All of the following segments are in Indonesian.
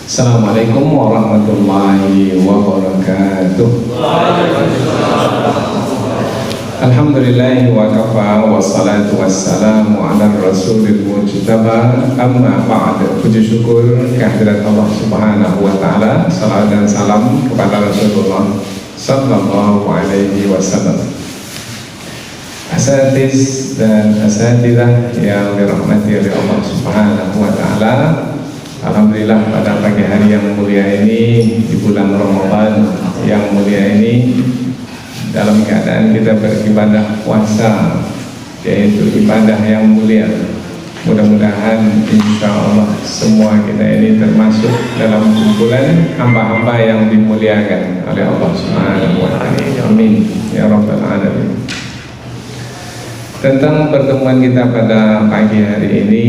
Assalamualaikum warahmatullahi wabarakatuh. Alhamdulillahi wa kafa wa salatu wassalamu ala rasulil mujtaba, amma ba'd. Puji syukur kehadirat Allah subhanahu wa ta'ala, salam dan salam kepada Rasulullah sallallahu alaihi wasallam. Asatiz dan asatidah yang dirahmati oleh Allah subhanahu wa ta'ala, alhamdulillah pada pagi hari yang mulia ini, di bulan Ramadan yang mulia ini, dalam keadaan kita beribadah puasa, yaitu ibadah yang mulia. Mudah-mudahan insya Allah semua kita ini termasuk dalam kumpulan hamba-hamba yang dimuliakan oleh Allah Subhanahu wa ta'ala. Amin ya rabbal alamin. Tentang pertemuan kita pada pagi hari ini,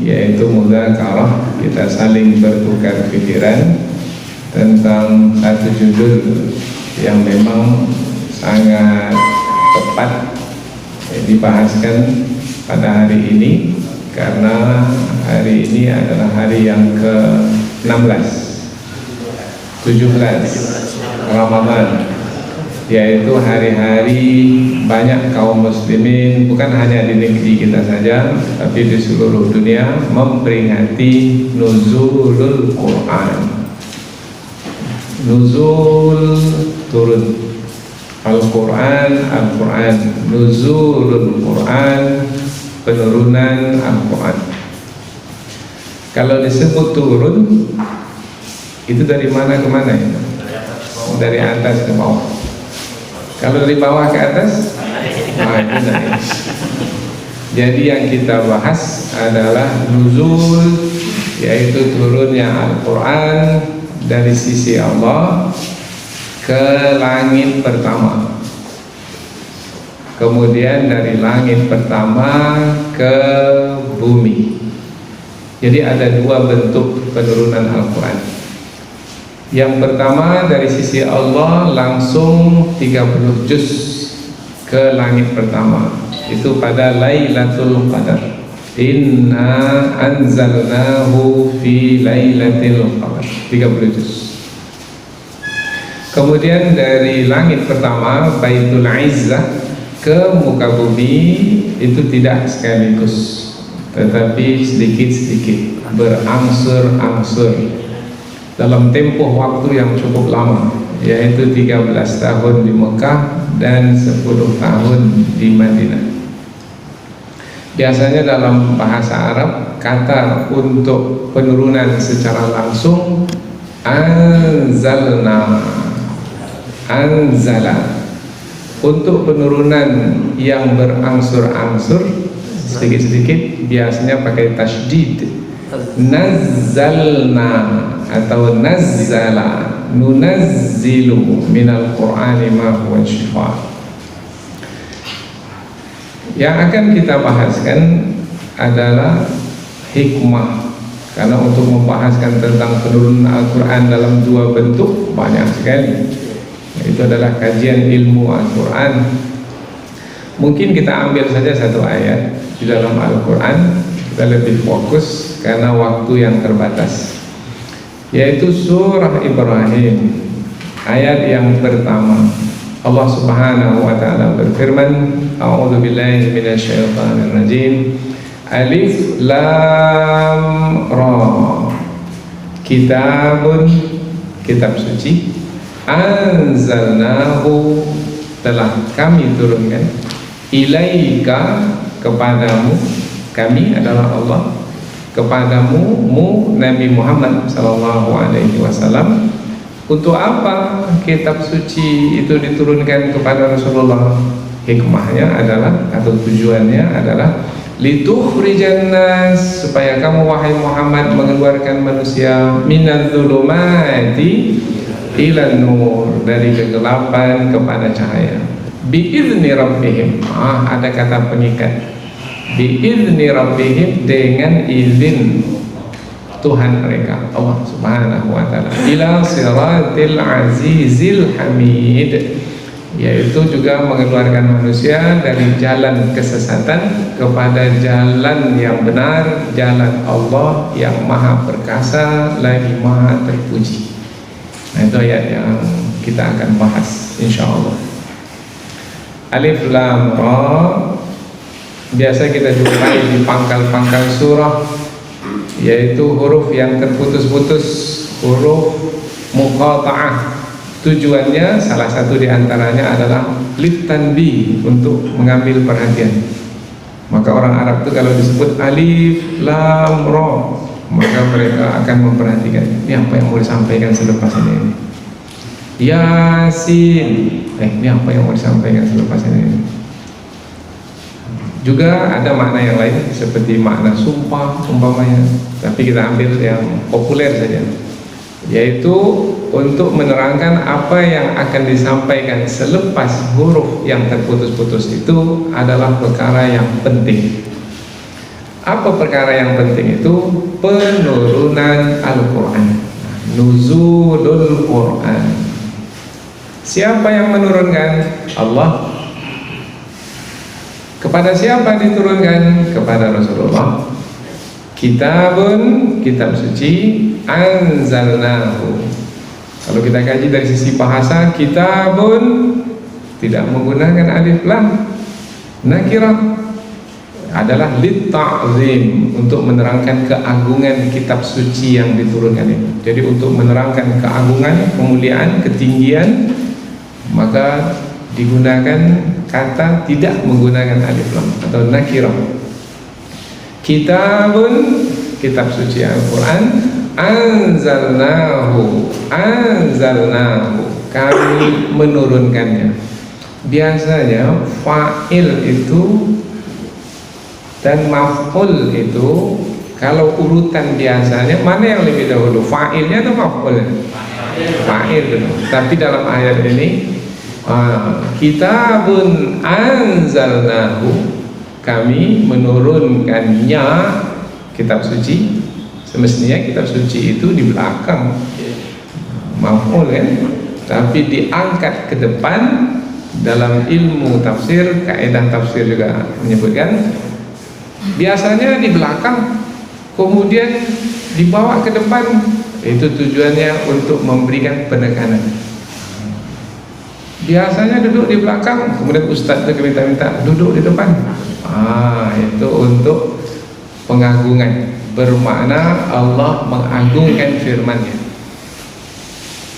yaitu mudzakarah, kita saling bertukar pikiran tentang satu judul yang memang sangat tepat dibahaskan pada hari ini, karena hari ini adalah hari yang ke-16 17 Ramadan, yaitu hari-hari banyak kaum muslimin, bukan hanya di negeri kita saja, tapi di seluruh dunia, memperingati nuzulul Quran. Nuzul, turun Al-Quran, Al-Quran, nuzulul Quran, penurunan Al-Quran. Kalau disebut turun, itu dari mana ke mana ya? Dari atas ke bawah. Kalau dari bawah ke atas, itu naik. Jadi yang kita bahas adalah nuzul, yaitu turunnya Al-Quran dari sisi Allah ke langit pertama, kemudian dari langit pertama ke bumi. Jadi ada dua bentuk penurunan Al-Quran. Yang pertama dari sisi Allah langsung 30 juz ke langit pertama, itu pada Lailatul Qadar. Inna anzalnahu fi Lailatul Qadar, 30 juz. Kemudian dari langit pertama Baitul Izzah ke muka bumi, itu tidak sekaligus, tetapi sedikit-sedikit, berangsur-angsur, dalam tempoh waktu yang cukup lama, yaitu 13 tahun di Mekah dan 10 tahun di Madinah. Biasanya dalam bahasa Arab, kata untuk penurunan secara langsung anzalna, anzala. Untuk penurunan yang berangsur-angsur, sedikit-sedikit, biasanya pakai tasydid, nazzalna atau nazzala, nunazzilu minal qur'ani ma huwa shifa. Yang akan kita bahaskan adalah hikmah, karena untuk membahaskan tentang penurunan Al-Quran dalam dua bentuk banyak sekali. Itu adalah kajian ilmu Al-Quran. Mungkin kita ambil saja satu ayat di dalam Al-Quran, kita lebih fokus karena waktu yang terbatas, yaitu surah Ibrahim ayat yang pertama. Allah Subhanahu wa ta'ala berfirman, a'udzu billahi minasyaitonir rajim, alif lam ra, kitabun, kitab suci, anzalnahu, telah kami turunkan, ilaika, kepadamu, kami adalah Allah, kepadamu, Nabi Muhammad sallallahu alaihi wasallam. Untuk apa kitab suci itu diturunkan kepada Rasulullah? Hikmahnya adalah, atau tujuannya adalah, litukhrijan nas, supaya kamu wahai Muhammad mengeluarkan manusia, minadz-dzulumati ilan nur, dari kegelapan kepada cahaya, biizni rabbihim, ada kata pengikat, biizni rabbihim, dengan izin Tuhan mereka, Allah Subhanahu wa ta'ala, ila siratil azizil hamid, yaitu juga mengeluarkan manusia dari jalan kesesatan kepada jalan yang benar, jalan Allah yang maha perkasa lagi maha terpuji. Nah, itu ayat yang kita akan bahas insyaallah. Alif Lam Ra biasa kita jumpai di pangkal-pangkal surah, yaitu huruf yang terputus-putus, huruf muqata'ah. Tujuannya salah satu diantaranya adalah litanbih, untuk mengambil perhatian. Maka orang Arab itu kalau disebut Alif Lam Ra, maka mereka akan memperhatikan ini apa yang mau disampaikan selepas ini. Yasin, ini apa yang mau disampaikan selepas ini. Juga ada makna yang lain seperti makna sumpah umpamanya, tapi kita ambil yang populer saja, yaitu untuk menerangkan apa yang akan disampaikan selepas huruf yang terputus-putus itu adalah perkara yang penting. Apa perkara yang penting itu? Penurunan Al-Quran, nuzulul Quran. Siapa yang menurunkan? Allah. Kepada siapa diturunkan? Kepada Rasulullah. Kitabun, kitab suci, anzalnahu. Kalau kita kaji dari sisi bahasa, kitabun tidak menggunakan alif lam, nakirah, adalah litta'zim, untuk menerangkan keagungan kitab suci yang diturunkan itu. Jadi untuk menerangkan keagungan, kemuliaan, ketinggian, maka digunakan kata tidak menggunakan alif lam atau nakirah. Kitabun, kitab suci Al-Quran, anzalnahu, kami menurunkannya. Biasanya fa'il itu dan maf'ul itu, kalau urutan biasanya mana yang lebih dahulu, fa'ilnya atau maf'ulnya? Fa'il dulu. Tapi dalam ayat ini kitabun anzalnahu, kami menurunkannya, kitab suci. Semestinya kitab suci itu di belakang maf'ul kan, tapi diangkat ke depan. Dalam ilmu tafsir, kaidah tafsir juga menyebutkan biasanya di belakang kemudian dibawa ke depan. Itu tujuannya untuk memberikan penekanan. Biasanya duduk di belakang, kemudian ustaz itu minta duduk di depan. Itu untuk pengagungan, bermakna Allah mengagungkan firman-Nya.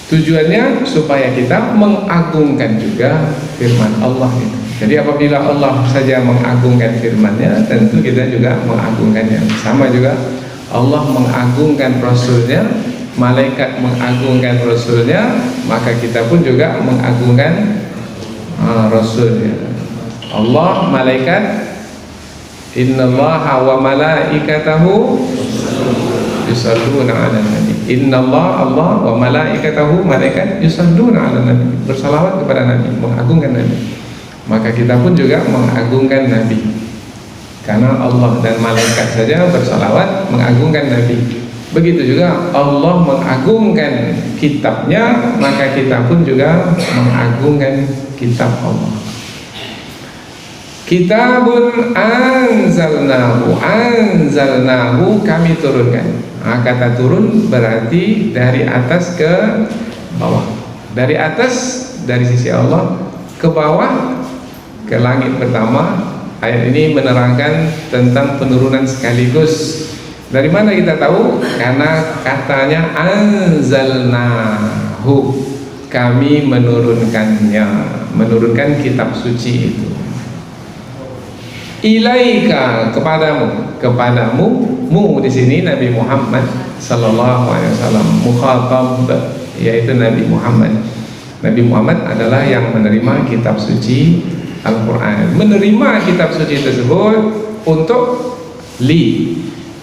Tujuannya supaya kita mengagungkan juga firman Allah itu. Jadi apabila Allah saja mengagungkan firman-Nya, tentu kita juga mengagungkannya. Sama juga Allah mengagungkan Rasul-Nya, malaikat mengagungkan Rasul-Nya, maka kita pun juga mengagungkan Rasul-Nya. Allah, malaikat, innallaha wa malaikatahu yusalluna 'alan nabi. Innallaha, Allah, wa malaikatahu, malaikat, yusalluna 'alan nabi, bersalawat kepada Nabi, mengagungkan Nabi. Maka kita pun juga mengagungkan Nabi, karena Allah dan malaikat saja bersalawat mengagungkan Nabi. Begitu juga Allah mengagungkan kitabnya, maka kita pun juga mengagungkan kitab Allah. Kitabun anzalnahu, kami turunkan. Kata turun berarti dari atas ke bawah. Dari atas, dari sisi Allah, ke bawah, ke langit pertama. Ayat ini menerangkan tentang penurunan sekaligus. Dari mana kita tahu? Karena katanya anzalnahu, kami menurunkannya, menurunkan kitab suci itu. Ilaika, kepadamu, mu di sini Nabi Muhammad sallallahu alaihi wasallam, mukhatab, yaitu Nabi Muhammad. Nabi Muhammad adalah yang menerima kitab suci Al-Quran, menerima kitab suci tersebut untuk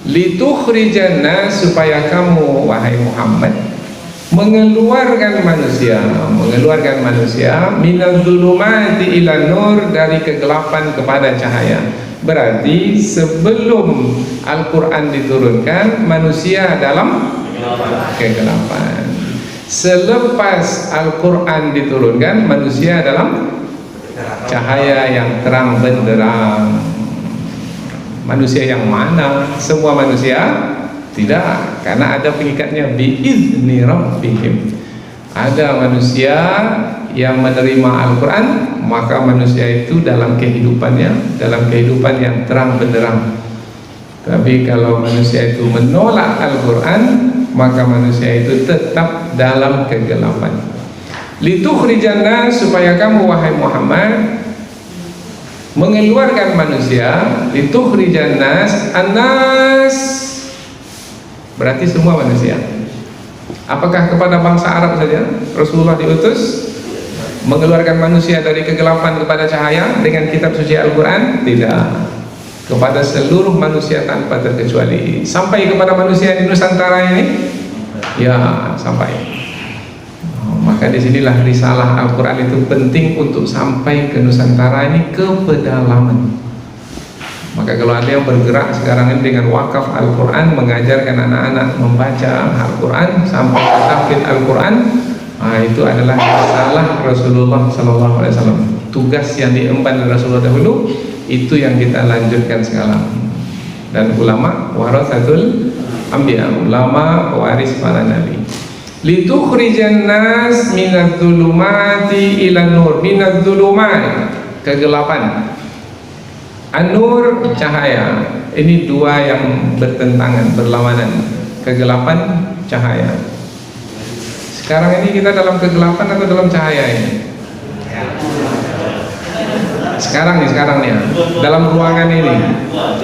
litukhrijan nas, supaya kamu wahai Muhammad mengeluarkan manusia minal zulumati ila nur, dari kegelapan kepada cahaya. Berarti sebelum Al-Quran diturunkan, manusia dalam kegelapan. Selepas Al-Quran diturunkan, manusia dalam cahaya yang terang benderang. Manusia yang mana? Semua manusia? Tidak, karena ada pengikatnya, biizni rabbihim. Ada manusia yang menerima Al-Quran, maka manusia itu dalam kehidupannya, dalam kehidupan yang terang benderang. Tapi kalau manusia itu menolak Al-Quran, maka manusia itu tetap dalam kegelapan. Litukhrijan nas, supaya kamu wahai Muhammad mengeluarkan manusia. Litukhrijan nas, an-nas berarti semua manusia. Apakah kepada bangsa Arab saja Rasulullah diutus mengeluarkan manusia dari kegelapan kepada cahaya dengan kitab suci Al-Quran? Tidak, kepada seluruh manusia tanpa terkecuali. Sampai kepada manusia di Nusantara ini? Ya, sampai. Maka disinilah risalah Al-Quran itu penting untuk sampai ke Nusantara ini, ke pedalaman. Maka kalau ada yang bergerak sekarang ini dengan wakaf Al-Quran, mengajarkan anak-anak membaca Al-Quran sampai tahfidz Al-Quran, itu adalah risalah Rasulullah SAW. Tugas yang diemban oleh Rasulullah dahulu, itu yang kita lanjutkan sekarang. Dan ulama waratsatul anbiya, ulama pewaris para nabi. Litukhrijan nas minadz-dzulumati ilan nur. Minadz-dzulumat, kegelapan. An-nur, cahaya. Ini dua yang bertentangan, berlawanan. Kegelapan, cahaya. Sekarang ini kita dalam kegelapan atau dalam cahaya ini? Sekarang nih, dalam ruangan ini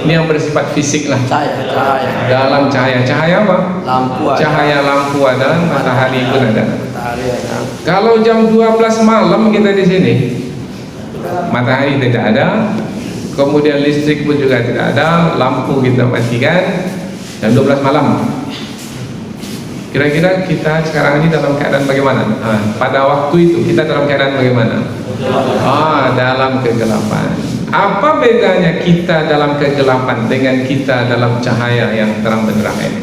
yang bersifat fisik lah. Cahaya. Dalam cahaya. Cahaya apa? Lampu ada. Cahaya lampu ada, matahari pun ada. Matahari ada. Kalau jam 12 malam kita di sini, matahari tidak ada, kemudian listrik pun juga tidak ada, lampu kita matikan, jam 12 malam. Kira-kira kita sekarang ini dalam keadaan bagaimana? Pada waktu itu kita dalam keadaan bagaimana? Dalam kegelapan. Apa bedanya kita dalam kegelapan dengan kita dalam cahaya yang terang benderang ini?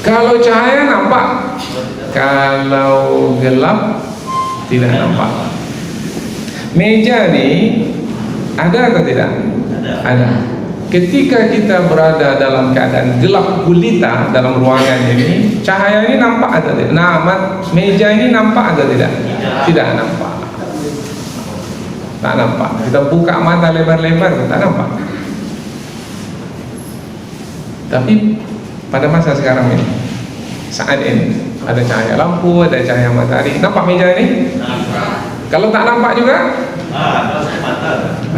Kalau cahaya nampak, kalau gelap tidak nampak. Meja ini ada atau tidak? Ada. Ketika kita berada dalam keadaan gelap gulita dalam ruangan ini, cahaya ini nampak atau tidak? Meja ini nampak atau tidak? Tidak nampak. Tak nampak. Kita buka mata lebar-lebar, tak nampak. Tapi pada masa sekarang ini, saat ini ada cahaya lampu, ada cahaya matahari. Nampak meja ini? Kalau tak nampak juga?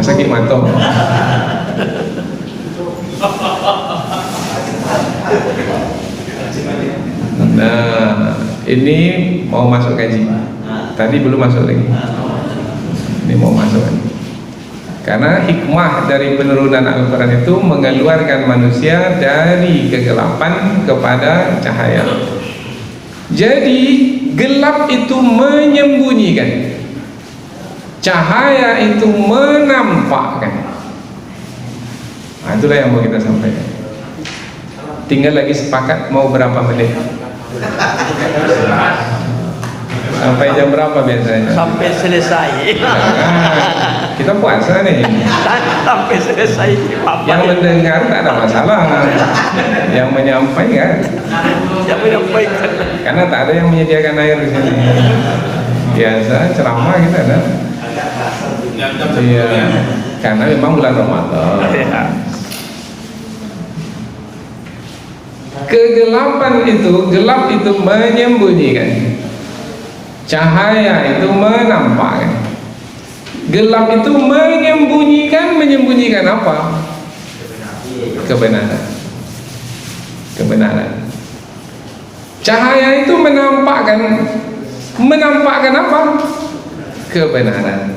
Sakit mata. Nah, ini mau masuk kaji. Tadi belum masuk lagi. Ini mau masuk lagi. Karena hikmah dari penurunan Al-Quran itu mengeluarkan manusia dari kegelapan kepada cahaya. Jadi gelap itu menyembunyikan, cahaya itu menampakkan. Itulah yang mau kita sampaikan. Tinggal lagi sepakat mau berapa menit. Sampai jam berapa biasanya? Sampai selesai. Kita puasa nih. Sampai selesai. Yang mendengar tak ada masalah. Yang menyampaikan. Yang menyampaikan. Karena tak ada yang menyediakan air di sini. Biasa ceramah kita ada. Iya. Karena memang bulan Ramadan. Kegelapan itu, gelap itu menyembunyikan, cahaya itu menampakkan. Gelap itu menyembunyikan apa? Kebenaran. Cahaya itu menampakkan apa? Kebenaran.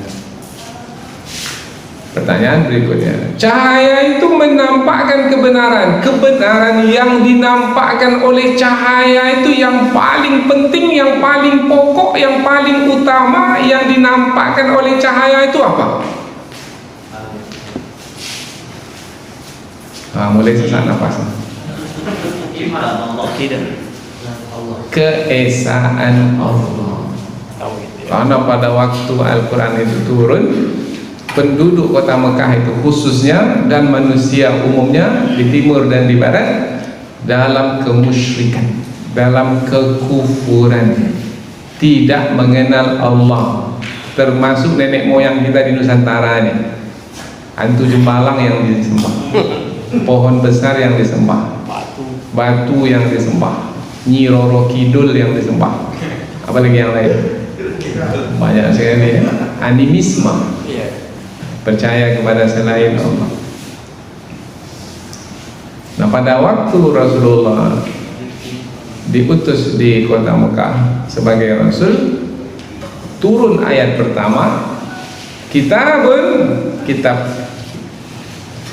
Pertanyaan berikutnya, cahaya itu menampakkan kebenaran. Kebenaran yang dinampakkan oleh cahaya itu yang paling penting, yang paling pokok, yang paling utama, yang dinampakkan oleh cahaya itu apa? Mulai sesak nafas. Tidak. keesaan Allah. Karena pada waktu Al-Quran itu turun, penduduk kota Mekah itu khususnya dan manusia umumnya di timur dan di barat dalam kemusyrikan, dalam kekufuran, tidak mengenal Allah. Termasuk nenek moyang kita di Nusantara ini, hantu jembalang yang disembah, pohon besar yang disembah, batu yang disembah, Nyi Roro Kidul yang disembah, apalagi yang lain banyak sekali ya. Animisme, percaya kepada selain Allah. Nah, pada waktu Rasulullah diutus di kota Mekah sebagai Rasul, turun ayat pertama, kitab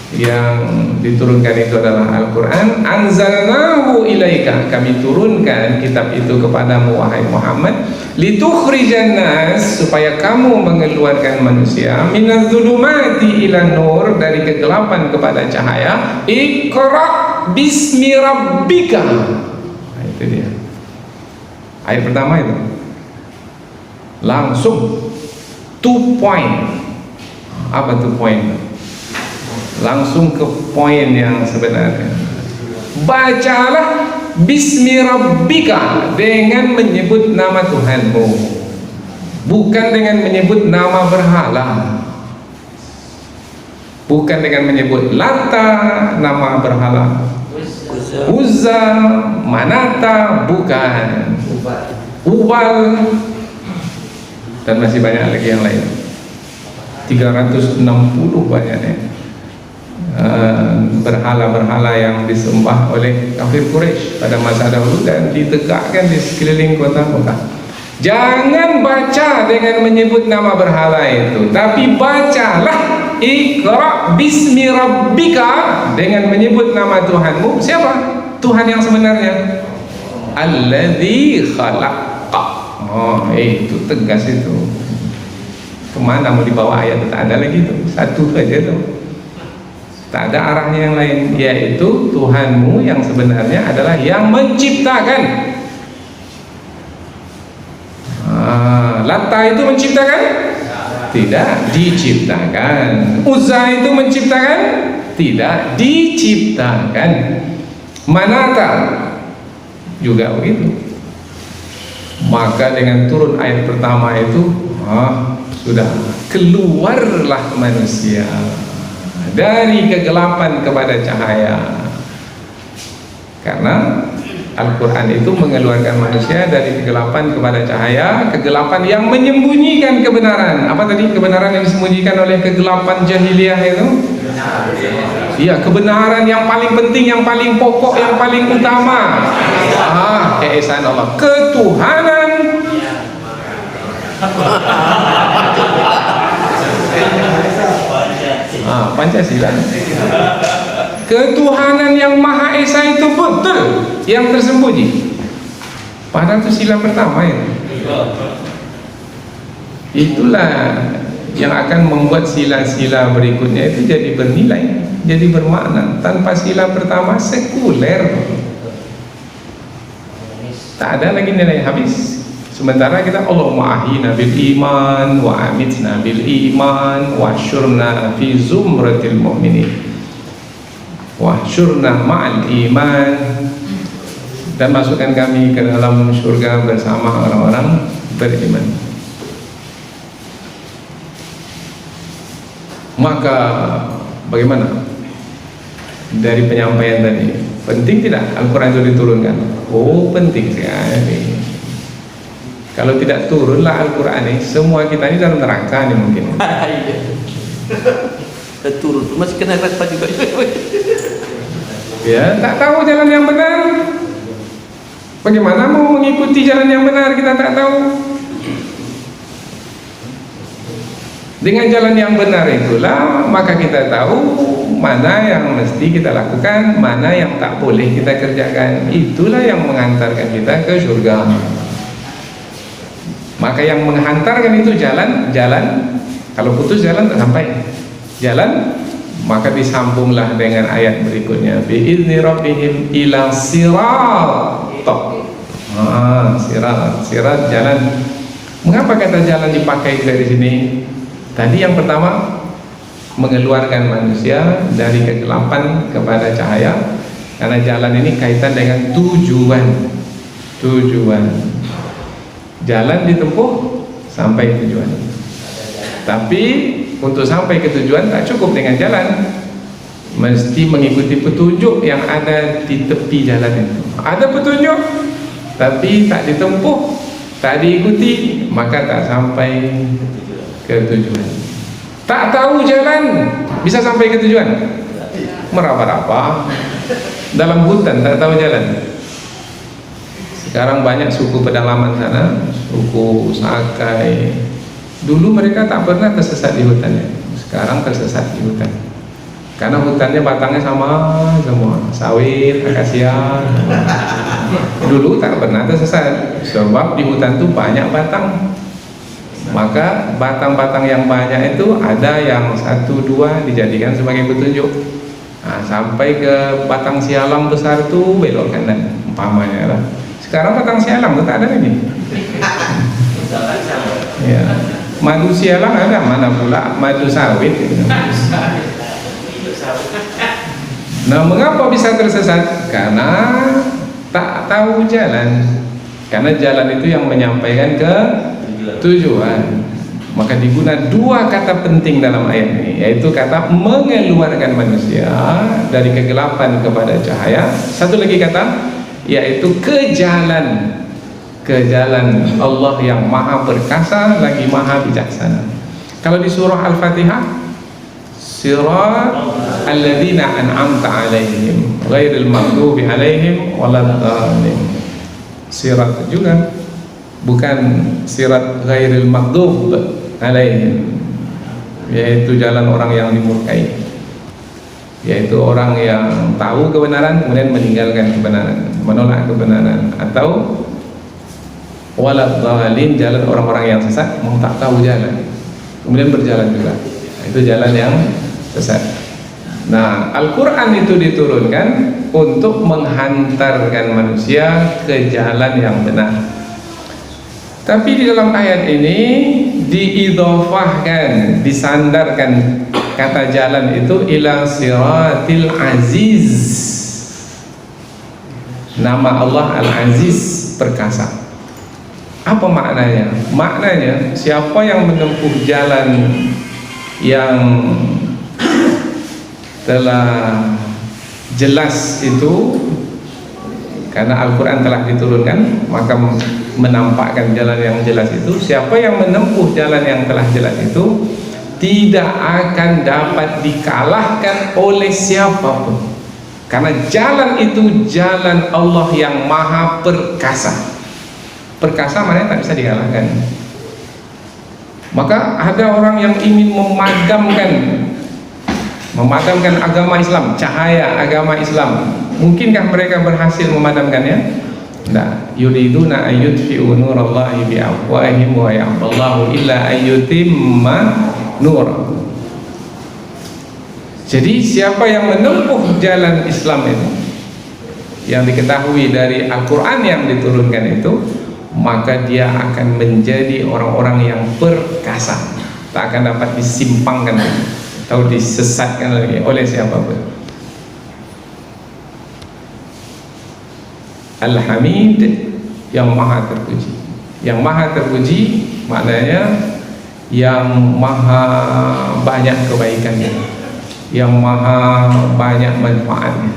yang diturunkan itu adalah Al-Quran. Anzalnahu ilaika, kami turunkan kitab itu kepadamu wahai Muhammad, litukhrijan nas, supaya kamu mengeluarkan manusia, minadz-dzulumati ilan nur, dari kegelapan kepada cahaya. Iqra bismi rabbika. Nah, itu dia ayat pertama itu, langsung to point. Apa tuh point? Langsung ke poin yang sebenarnya. Bacalah bismi rabbika, dengan menyebut nama Tuhanmu, bukan dengan menyebut nama berhala, bukan dengan menyebut Lata, nama berhala, Uzza, Manata, bukan, Ubal, dan masih banyak lagi yang lain. 360 banyaknya berhala-berhala yang disembah oleh kafir Quraisy pada masa dahulu dan ditegakkan di sekeliling kota Mekah. Jangan baca dengan menyebut nama berhala itu, tapi bacalah Iqra bismi rabbika, dengan menyebut nama Tuhanmu. Siapa Tuhan yang sebenarnya? Alladzi khalaqa. Oh, itu tegas itu. Kemana mau dibawa ayat? Tak ada lagi tuh, satu saja tuh, tak ada arahnya yang lain, yaitu Tuhanmu yang sebenarnya adalah yang menciptakan. Lata itu menciptakan? Tidak, diciptakan. Uzza itu menciptakan? Tidak, diciptakan. Manata juga begitu. Maka dengan turun ayat pertama itu, sudah keluarlah manusia dari kegelapan kepada cahaya. Karena Al-Quran itu mengeluarkan manusia dari kegelapan kepada cahaya, kegelapan yang menyembunyikan kebenaran. Apa tadi kebenaran yang disembunyikan oleh kegelapan jahiliyah itu? Iya, kebenaran yang paling penting, yang paling pokok, yang paling utama. Keesaan Allah, ketuhanan. Pancasila. Ketuhanan yang Maha Esa itu betul, yang tersembunyi. Padahal itu sila pertama ya. Itulah yang akan membuat sila-sila berikutnya itu jadi bernilai, jadi bermakna. Tanpa sila pertama sekuler, tak ada lagi nilai, habis. Sementara kita Allahumma ahina bil iman wa amitna bil iman wa syurna fi zumratil mu'minin wa syurna ma'al iman, dan masukkan kami ke dalam surga bersama orang-orang beriman. Maka bagaimana dari penyampaian tadi? Penting tidak Al-Quran itu diturunkan? Oh, penting sekali. Kalau tidak turunlah Al-Quran ini, semua kita ini dalam neraka nih mungkin. Turun masih kena neraka juga. Ya, tak tahu jalan yang benar. Bagaimana mau mengikuti jalan yang benar, kita tak tahu. Dengan jalan yang benar itulah maka kita tahu mana yang mesti kita lakukan, mana yang tak boleh kita kerjakan. Itulah yang mengantarkan kita ke surga. Maka yang menghantarkan itu jalan. Kalau putus jalan tak sampai. Jalan Maka disambunglah dengan ayat berikutnya, bi'izni rabbihim ila sirat. Sirat jalan. Mengapa kata jalan dipakai dari sini? Tadi yang pertama mengeluarkan manusia dari kegelapan kepada cahaya, karena jalan ini kaitan dengan tujuan. Jalan ditempuh sampai tujuan. Tapi untuk sampai ke tujuan tak cukup dengan jalan, mesti mengikuti petunjuk yang ada di tepi jalan itu. Ada petunjuk tapi tak ditempuh, tak diikuti, maka tak sampai ke tujuan. Tak tahu jalan bisa sampai ke tujuan. Meraba-raba dalam hutan tak tahu jalan. Sekarang banyak suku pedalaman sana, suku Sakai. Dulu mereka tak pernah tersesat di hutannya, sekarang tersesat di hutan. Karena hutannya batangnya sama semua, sawit, akasia. Dulu tak pernah tersesat, sebab di hutan itu banyak batang. Maka batang-batang yang banyak itu ada yang 1-2 dijadikan sebagai petunjuk. Nah, sampai ke batang sialang besar itu belok kanan, umpamanya lah. Sekarang batang sialang itu tak ada lagi. Ya. Madu sialang ada, mana pula madu sawit. Nah, mengapa bisa tersesat? Karena tak tahu jalan. Karena jalan itu yang menyampaikan ke tujuan. Maka digunakan 2 kata penting dalam ayat ini, yaitu kata mengeluarkan manusia dari kegelapan kepada cahaya. Satu lagi kata, yaitu ke jalan Allah yang maha perkasa lagi maha bijaksana. Kalau di surah Al-Fatihah, sirat alladzina an'amta alaihim ghairil maghdubi alaihim waladdallin. Sirat juga, bukan sirat ghairil maghdub alaihim, yaitu jalan orang yang dimurkai, yaitu orang yang tahu kebenaran kemudian meninggalkan kebenaran, menolak kebenaran. Atau waladdallin, jalan orang-orang yang sesat, mau tak tahu jalan kemudian berjalan juga, itu jalan yang sesat. Nah, Al-Quran itu diturunkan untuk menghantarkan manusia ke jalan yang benar. Tapi di dalam ayat ini diidhofahkan, disandarkan kata jalan itu ila siratil aziz. Nama Allah Al-Aziz, perkasa. Apa maknanya? Maknanya siapa yang menempuh jalan yang telah jelas itu, karena Al-Quran telah diturunkan, maka menampakkan jalan yang jelas itu. Siapa yang menempuh jalan yang telah jelas itu tidak akan dapat dikalahkan oleh siapapun, karena jalan itu jalan Allah yang maha perkasa. Perkasa maknanya tak bisa dikalahkan. Maka ada orang yang ingin memadamkan agama Islam, cahaya agama Islam. Mungkinkah mereka berhasil memadamkannya? Nah, yuriduna ayyutfi'u nurallahi bi'afwahihim wa ya'ballahu illa ayyutimma nur. Jadi siapa yang menempuh jalan Islam itu, yang diketahui dari Al-Quran yang diturunkan itu, maka dia akan menjadi orang-orang yang perkasa, tak akan dapat disimpangkan atau disesatkan lagi oleh siapapun. Al-Hamid, yang maha terpuji. Yang maha terpuji maknanya yang maha banyak kebaikannya, yang maha banyak manfaatnya.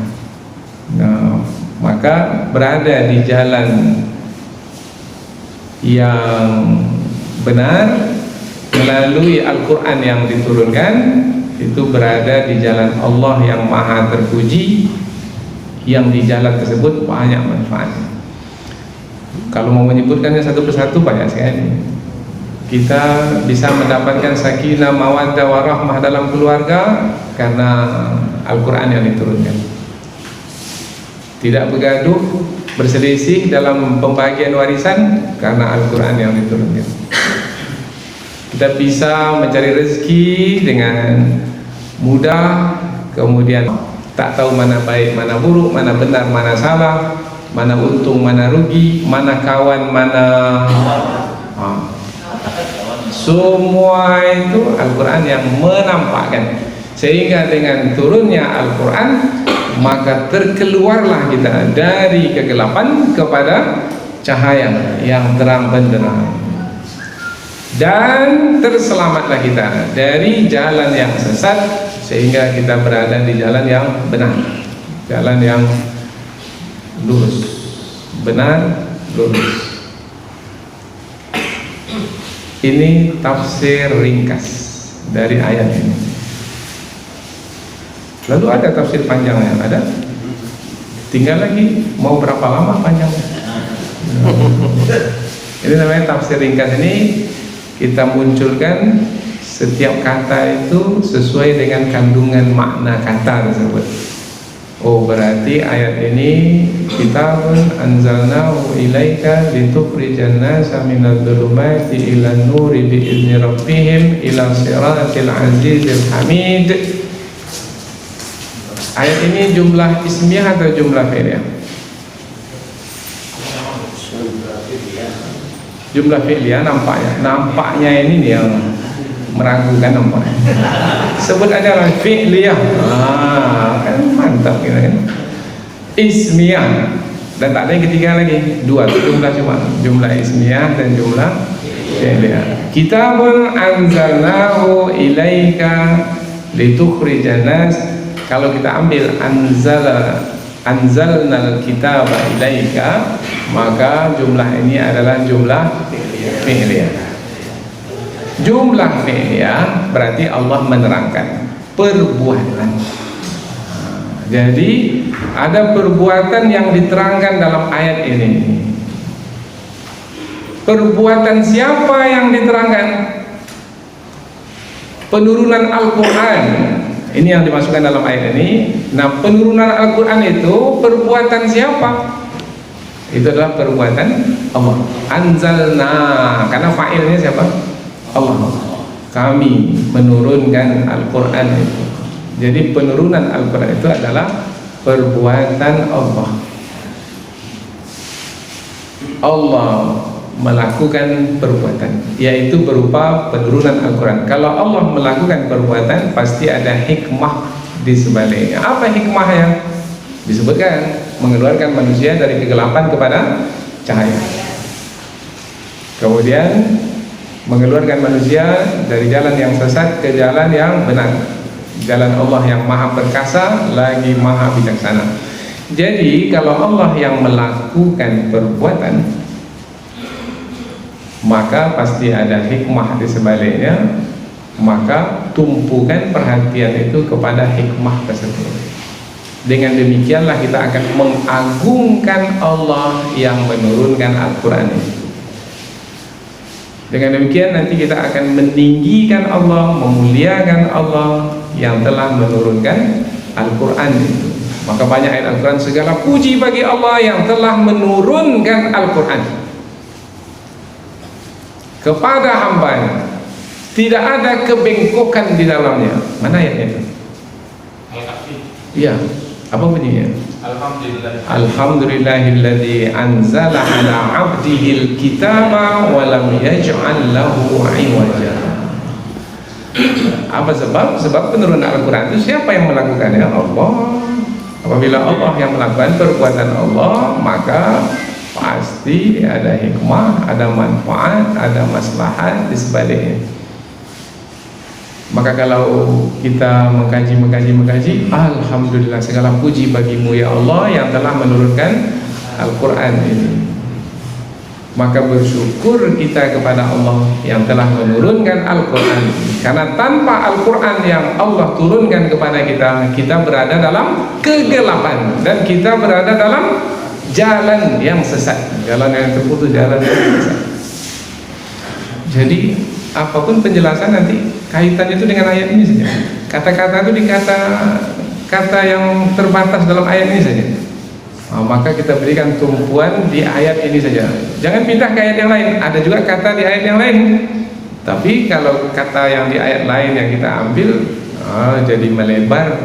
Nah, maka berada di jalan yang benar melalui Al-Quran yang diturunkan, itu berada di jalan Allah yang maha terpuji, yang di jalan tersebut banyak manfaatnya. Kalau mau menyebutkannya satu persatu banyak sekali. Kita bisa mendapatkan sakinah, mawaddah, warahmah dalam keluarga karena Al-Quran yang diturunkan. Tidak bergaduh, berselisih dalam pembagian warisan karena Al-Quran yang diturunkan. Kita bisa mencari rezeki dengan mudah, kemudian tak tahu mana baik, mana buruk, mana benar, mana salah, mana untung, mana rugi, mana kawan, mana semua itu Al-Quran yang menampakkan. Sehingga dengan turunnya Al-Quran, maka terkeluarlah kita dari kegelapan kepada cahaya yang terang benderang, dan terselamatlah kita dari jalan yang sesat, sehingga kita berada di jalan yang benar, jalan yang lurus, benar, lurus. Ini tafsir ringkas dari ayat ini. Lalu ada tafsir panjangnya, ada. Tinggal lagi mau berapa lama panjangnya. Ini namanya tafsir ringkas. Ini kita munculkan setiap kata itu sesuai dengan kandungan makna kata tersebut. Oh, berarti ayat ini kitabun anzalnahu ilaika litukhrijan nasa minadh dhulumati ilan nuri bi'izni rabbihim ila siratil azizil hamid. Ayat ini jumlah ismiyah atau jumlah fi'liyah? Jumlah fi'liyah nampaknya. Nampaknya ini yang meragukan nampaknya. Sebut aja lah fi'liyah. Kan mantap gitu kan. Ismiyah. Dan tak ada yang ketiga lagi. Dua jumlah, cuma jumlah ismiyah dan jumlah fi'liyah. Kitabun anzalnahu ilaika litukhrijan nas. Kalau kita ambil anzalnal kitaba ilaika, maka jumlah ini adalah jumlah fi'liyah. Jumlah fi'liyah berarti Allah menerangkan perbuatan. Jadi ada perbuatan yang diterangkan dalam ayat ini. Perbuatan siapa yang diterangkan? Penurunan Al-Quran. Ini yang dimasukkan dalam ayat ini. Nah, penurunan Al-Quran itu perbuatan siapa? Itu adalah perbuatan Allah. Anzalna, karena fa'ilnya siapa? Allah. Kami menurunkan Al-Quran itu. Jadi penurunan Al-Quran itu adalah perbuatan Allah. Allah melakukan perbuatan, yaitu berupa penurunan Al-Quran. Kalau Allah melakukan perbuatan, pasti ada hikmah di sebaliknya. Apa hikmahnya? Disebutkan mengeluarkan manusia dari kegelapan kepada cahaya. Kemudian mengeluarkan manusia dari jalan yang sesat ke jalan yang benar. Jalan Allah yang maha perkasa lagi maha bijaksana. Jadi kalau Allah yang melakukan perbuatan, maka pasti ada hikmah di sebaliknya. Maka tumpukan perhatian itu kepada hikmah tersebut. Dengan demikianlah kita akan mengagungkan Allah yang menurunkan Al-Quran itu. Dengan demikian nanti kita akan meninggikan Allah, memuliakan Allah yang telah menurunkan Al-Quran itu. Maka banyak ayat Al-Quran, segala puji bagi Allah yang telah menurunkan Al-Quran kepada hambanya, tidak ada kebengkokan di dalamnya. Mana ayatnya itu? Iya, apa bunyinya? Alhamdulillahilladzi anzala ala abdihil kitaba wa lam yaj'al lahu 'iwaja. Apa sebab? Sebab penurunan Al-Quran itu siapa yang melakukannya? Allah. Apabila Allah yang melakukan perbuatan Allah, maka pasti ada hikmah, ada manfaat, ada maslahat di sebaliknya. Maka kalau kita mengkaji, alhamdulillah, segala puji bagimu ya Allah yang telah menurunkan Al-Quran ini. Maka bersyukur kita kepada Allah yang telah menurunkan Al-Quran. Karena tanpa Al-Quran yang Allah turunkan kepada kita, kita berada dalam kegelapan dan kita berada dalam jalan yang sesat, jalan yang terputus, jalan yang sesat. Jadi apapun penjelasan nanti kaitannya itu dengan ayat ini saja. Kata-kata itu kata yang terbatas dalam ayat ini saja. Maka kita berikan tumpuan di ayat ini saja. Jangan pindah ke ayat yang lain. Ada juga kata di ayat yang lain. Tapi kalau kata yang di ayat lain yang kita ambil, Jadi melebar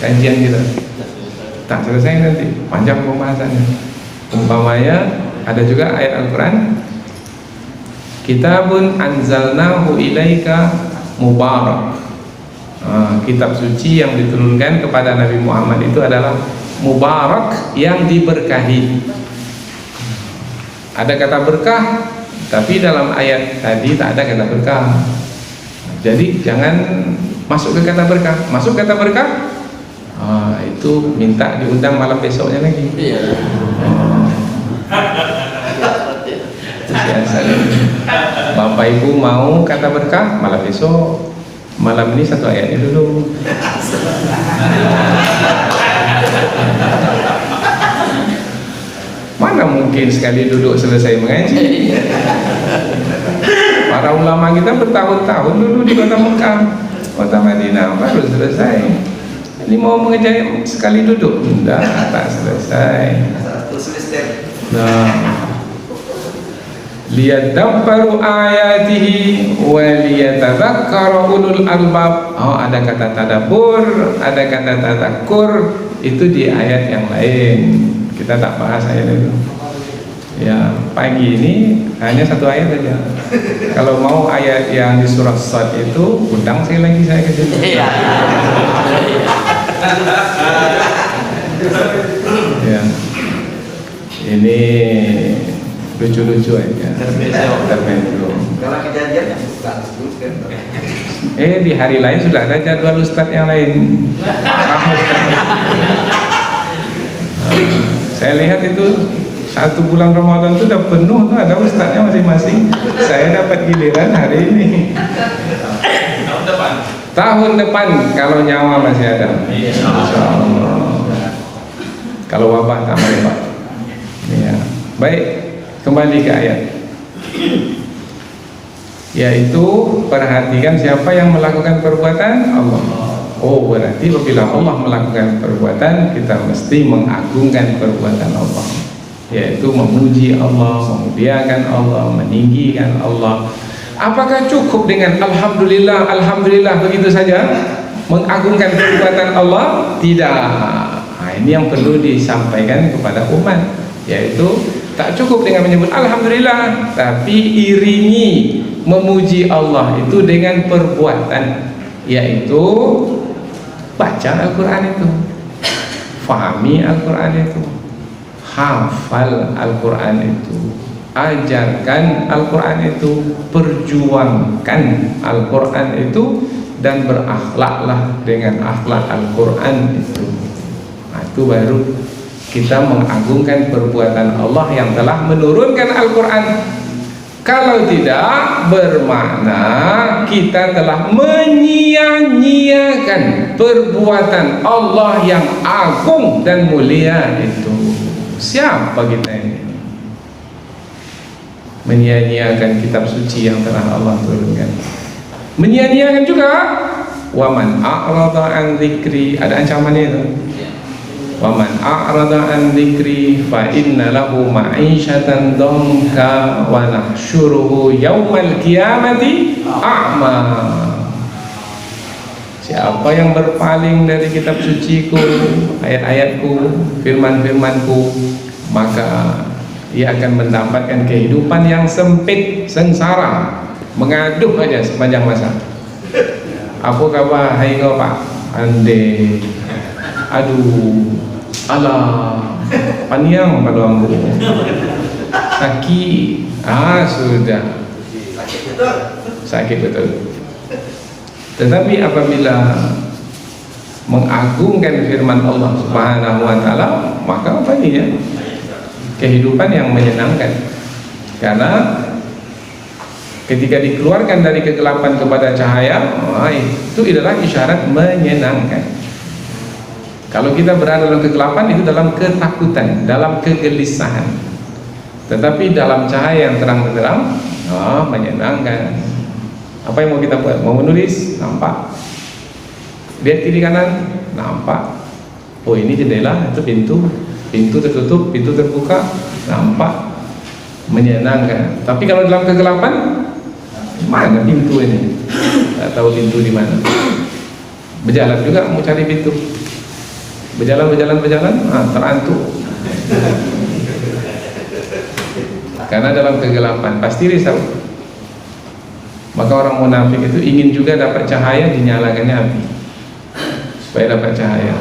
kajian kita, tak selesai nanti, panjang pembahasannya. Umpamanya ada juga ayat Al-Quran, Kitabun anzalnahu ilaika mubarak. Kitab suci yang diturunkan kepada Nabi Muhammad itu adalah mubarak, yang diberkahi. Ada kata berkah, tapi dalam ayat tadi tak ada kata berkah. Jadi jangan masuk ke kata berkah. Masuk kata berkah, itu minta diundang malam besoknya lagi. Iya. Biasa. Bapak Ibu mau kata berkah, malam besok. Malam ini satu ayatnya dulu. Mana mungkin sekali duduk selesai mengaji. Para ulama kita bertahun-tahun dulu di kota Mekah, kota Madinah, baru selesai. Ini mau mengajar sekali duduk, enggak, tak selesai. Nah, liyadabbaru ayatihi wa liyatadzakkara ulul albab. Ada kata tadabbur, ada kata tadakkur, itu di ayat yang lain. Kita tak bahas ayat itu. Ya, pagi ini hanya satu ayat saja. Kalau mau ayat yang di surah Sad itu, undang saya ke sini. Iya. Ya. Ini lucu-lucu aja. Terbentuk. Kalau kejadiannya Di hari lain sudah ada jadwal ustadz yang lain. Saya lihat itu 1 bulan Ramadan itu udah penuh tuh, ada ustadznya masing-masing. Saya dapat giliran hari ini. Tahun depan kalau nyawa masih ada. Insyaallah. Kalau wabah tak merepot. Ya. Baik, kembali ke ayat. Yaitu perhatikan siapa yang melakukan perbuatan Allah. Berarti apabila Allah melakukan perbuatan, kita mesti mengagungkan perbuatan Allah, yaitu memuji Allah, memuliakan Allah, meninggikan Allah. Apakah cukup dengan alhamdulillah, alhamdulillah begitu saja mengagungkan perbuatan Allah? Tidak. Ini yang perlu disampaikan kepada umat, yaitu tak cukup dengan menyebut alhamdulillah, tapi iringi memuji Allah itu dengan perbuatan, yaitu baca Al-Quran itu, fahami Al-Quran itu, hafal Al-Quran itu, ajarkan Al-Quran itu, perjuangkan Al-Quran itu, dan berakhlaklah dengan akhlak Al-Quran itu. Itu baru kita mengagungkan perbuatan Allah yang telah menurunkan Al-Quran. Kalau tidak, bermakna kita telah menyia-nyiakan perbuatan Allah yang agung dan mulia itu. Siapa kita ini? Menyia-nyiakan kitab suci yang telah Allah turunkan. Menyia-nyiakan juga waman a'rada an dzikri, ada ancamannya itu. Waman a'rada an dzikri fa inna lahu ma'isyatan dhanka wa nahsyuruhu yaumal qiyamati a'ma. Siapa yang berpaling dari kitab suciku, ayat-ayatku, firman-firmanku, maka ia akan mendapatkan kehidupan yang sempit, sengsara, mengaduh aja sepanjang masa. Apa kabar hai kau Pak? Ande, aduh, alah, paniang pada ambu, sakit, sudah, sakit betul. Tetapi apabila mengagungkan firman Allah Subhanahu wa taala, maka apa ini ya? Kehidupan yang menyenangkan. Karena ketika dikeluarkan dari kegelapan kepada cahaya, itu adalah isyarat menyenangkan. Kalau kita berada dalam kegelapan, itu dalam ketakutan, dalam kegelisahan. Tetapi dalam cahaya yang terang benderang, menyenangkan. Apa yang mau kita buat? Mau menulis, nampak. Lihat kiri kanan, nampak. Oh, ini jendela, itu pintu. Pintu tertutup, pintu terbuka, nampak. Menyenangkan. Tapi kalau dalam kegelapan, mana pintu ini? Tak tahu pintu di mana. Berjalan juga mau cari pintu. Berjalan, terantuk. Karena dalam kegelapan pasti risau. Maka orang munafik itu ingin juga dapat cahaya, dinyalakannya api supaya dapat cahaya.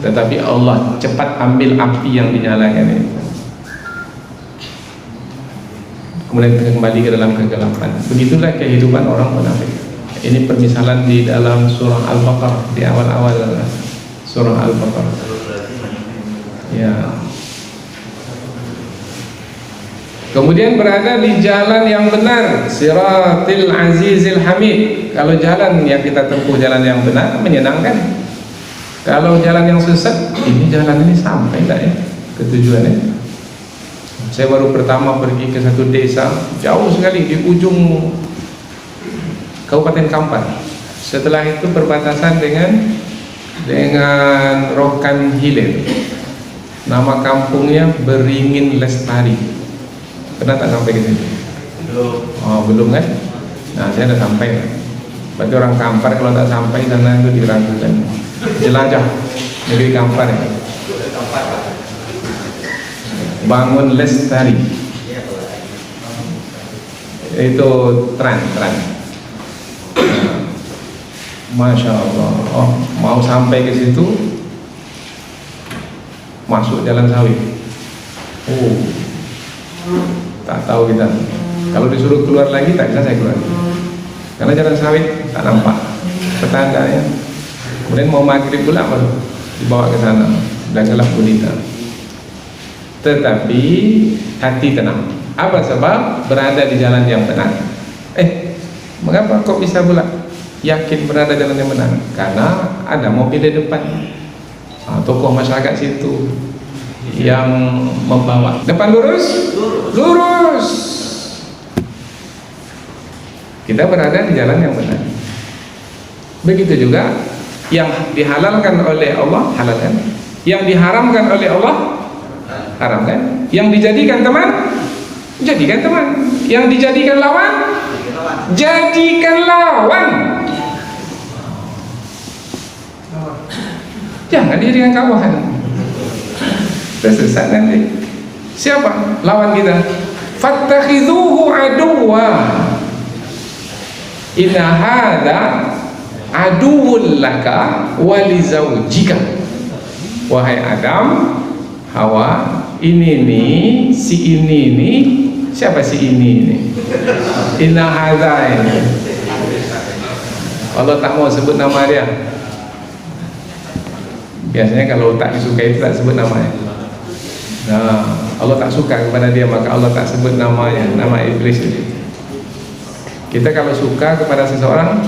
Tetapi Allah cepat ambil api yang dinyalakan itu, kemudian kembali ke dalam kegelapan. Begitulah kehidupan orang munafik. Ini permisalan di dalam surah Al-Baqarah, di awal-awal surah Al-Baqarah. Ya. Kemudian berada di jalan yang benar, Siratil Azizil Hamid. Kalau jalan yang kita tempuh jalan yang benar, menyenangkan. Kalau jalan yang sesat, ini jalan ini sampai enggak ya ke tujuannya? Saya baru pertama pergi ke satu desa jauh sekali di ujung Kabupaten Kampar. Setelah itu perbatasan dengan Rokan Hilir. Nama kampungnya Beringin Lestari. Pernah tak sampai ke sini? Oh, belum kan? Nah, saya sudah sampai. Berarti orang Kampar kalau tak sampai sana itu diragukan. Jelajah negeri Kampar ya. Bangun Lestari. Itu tren. Masya Allah. Oh, mau sampai ke situ, masuk jalan sawit. Oh, tak tahu kita. Kalau disuruh keluar lagi tak bisa saya keluar. Karena jalan sawit tak nampak petandanya. Kemudian mau maghrib pula baru dibawa ke sana, dan gelap gulita. Tetapi hati tenang. Apa sebab? Berada di jalan yang benar. Mengapa kok bisa pula yakin berada jalan yang benar? Karena ada mobil di depan, tokoh masyarakat situ yang membawa. Depan lurus. Kita berada di jalan yang benar. Begitu juga yang dihalalkan oleh Allah, halalkan. Yang diharamkan oleh Allah, haramkan. Yang dijadikan teman, jadikan teman. Yang dijadikan lawan, jadikan lawan. Jangan dijadikan kawan. Tersesat nanti. Siapa lawan kita? Fattakhidhuhu aduwa. Inna hadza aduwwun laka wa li zawjika. Wahai Adam, Hawa, ini nih, si ini nih. Siapa si ini nih? Inna hadza ini. Allah tak mau sebut nama dia. Biasanya kalau tak disukai itu tak sebut namanya. Nah, Allah tak suka kepada dia, maka Allah tak sebut namanya, nama iblis itu. Kita kalau suka kepada seseorang,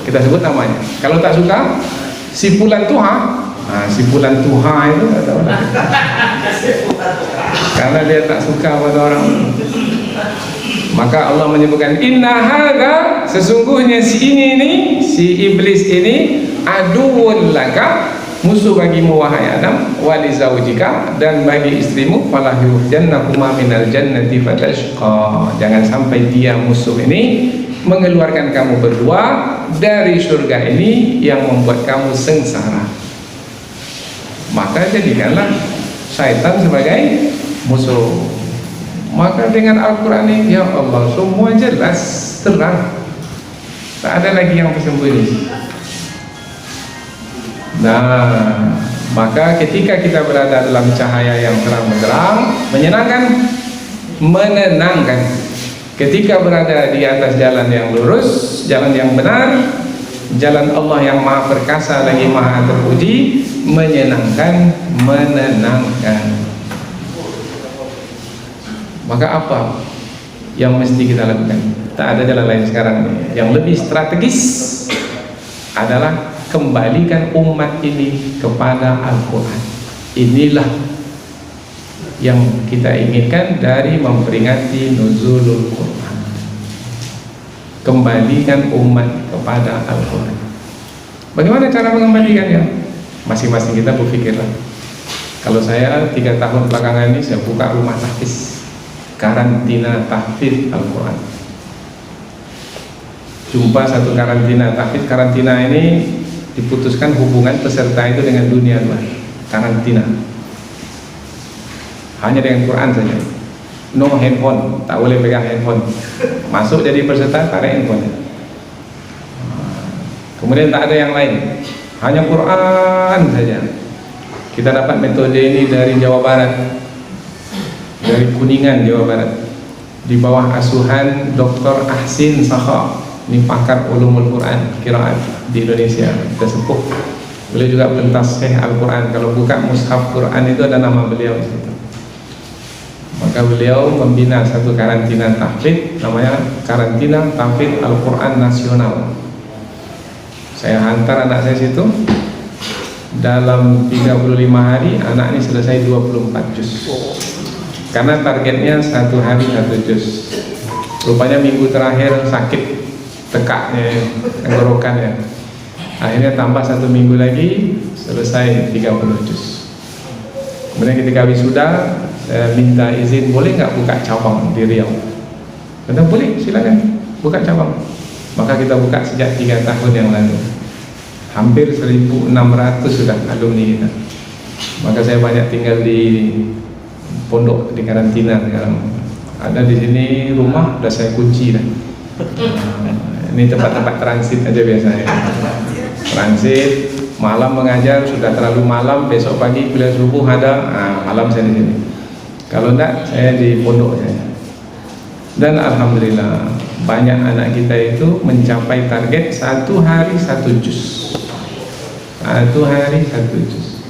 kita sebut namanya. Kalau tak suka, si Fulan Tuha. Nah, si Fulan Tuha itu tak tahu lah. Karena dia tak suka pada orang. Maka Allah menyebutkan inna hadza, sesungguhnya si ini nih, si iblis ini aduwwun laka, musuh bagimu wahai Adam, wa li zaujika, dan bagi istrimu, fala yukhrijannakuma minal jannati fatashqa. Jangan sampai dia musuh ini mengeluarkan kamu berdua dari surga ini yang membuat kamu sengsara. Maka jadikanlah syaitan sebagai musuh. Maka dengan Al-Quran ini, ya Allah, semua jelas, terang, tak ada lagi yang tersembunyi. Nah, maka ketika kita berada dalam cahaya yang terang benderang, menyenangkan, menenangkan. Ketika berada di atas jalan yang lurus, jalan yang benar, jalan Allah yang maha perkasa lagi maha terpuji, menyenangkan, menenangkan. Maka apa yang mesti kita lakukan? Tak ada jalan lain sekarang ini. Yang lebih strategis adalah kembalikan umat ini kepada Al-Quran. Inilah yang kita inginkan dari memperingati nuzulul Quran. Kembalikan umat kepada Al-Quran. Bagaimana cara mengembalikannya? Masing-masing kita berpikirlah. Kalau saya 3 tahun belakangan ini saya buka rumah tahfiz, karantina tahfiz Al-Quran. Jumpa satu karantina tahfiz. Karantina ini diputuskan hubungan peserta itu dengan dunia luar, karantina. Hanya dengan Quran saja. No handphone, tak boleh pegang handphone. Masuk jadi peserta, tarik handphone. Kemudian tak ada yang lain, hanya Quran saja. Kita dapat metode ini dari Jawa Barat, dari Kuningan, Jawa Barat, di bawah asuhan Dr. Ahsin Sakha. Ini pakar ulumul Quran, qiraat di Indonesia, tersepuh. Beliau juga pentas Al-Quran. Kalau buka mushaf Quran itu ada nama beliau di situ. Maka beliau membina satu karantina tahfidz, namanya Karantina Tahfidz Al-Quran Nasional. Saya hantar anak saya situ. Dalam 35 hari anak ini selesai 24 juz. Karena targetnya 1 hari 1 juz. Rupanya minggu terakhir sakit tekaknya, tenggorokannya. Akhirnya tambah 1 minggu lagi, selesai 30 juz. Kemudian ketika wisuda, saya minta izin, boleh nggak buka cabang di Riau? Kata boleh, silakan buka cabang. Maka kita buka sejak 3 tahun yang lalu. Hampir 1.600 sudah alumni kita. Maka saya banyak tinggal di pondok, di karantina sekarang. Ada di sini rumah, udah saya kunci dah. Ini tempat-tempat transit aja biasanya. Transit, malam mengajar, sudah terlalu malam, besok pagi kuliah subuh ada, malam saya di sini. Kalau enggak, saya di pondok saya. Dan alhamdulillah banyak anak kita itu mencapai target 1 hari 1 juz. 1 hari 1 juz.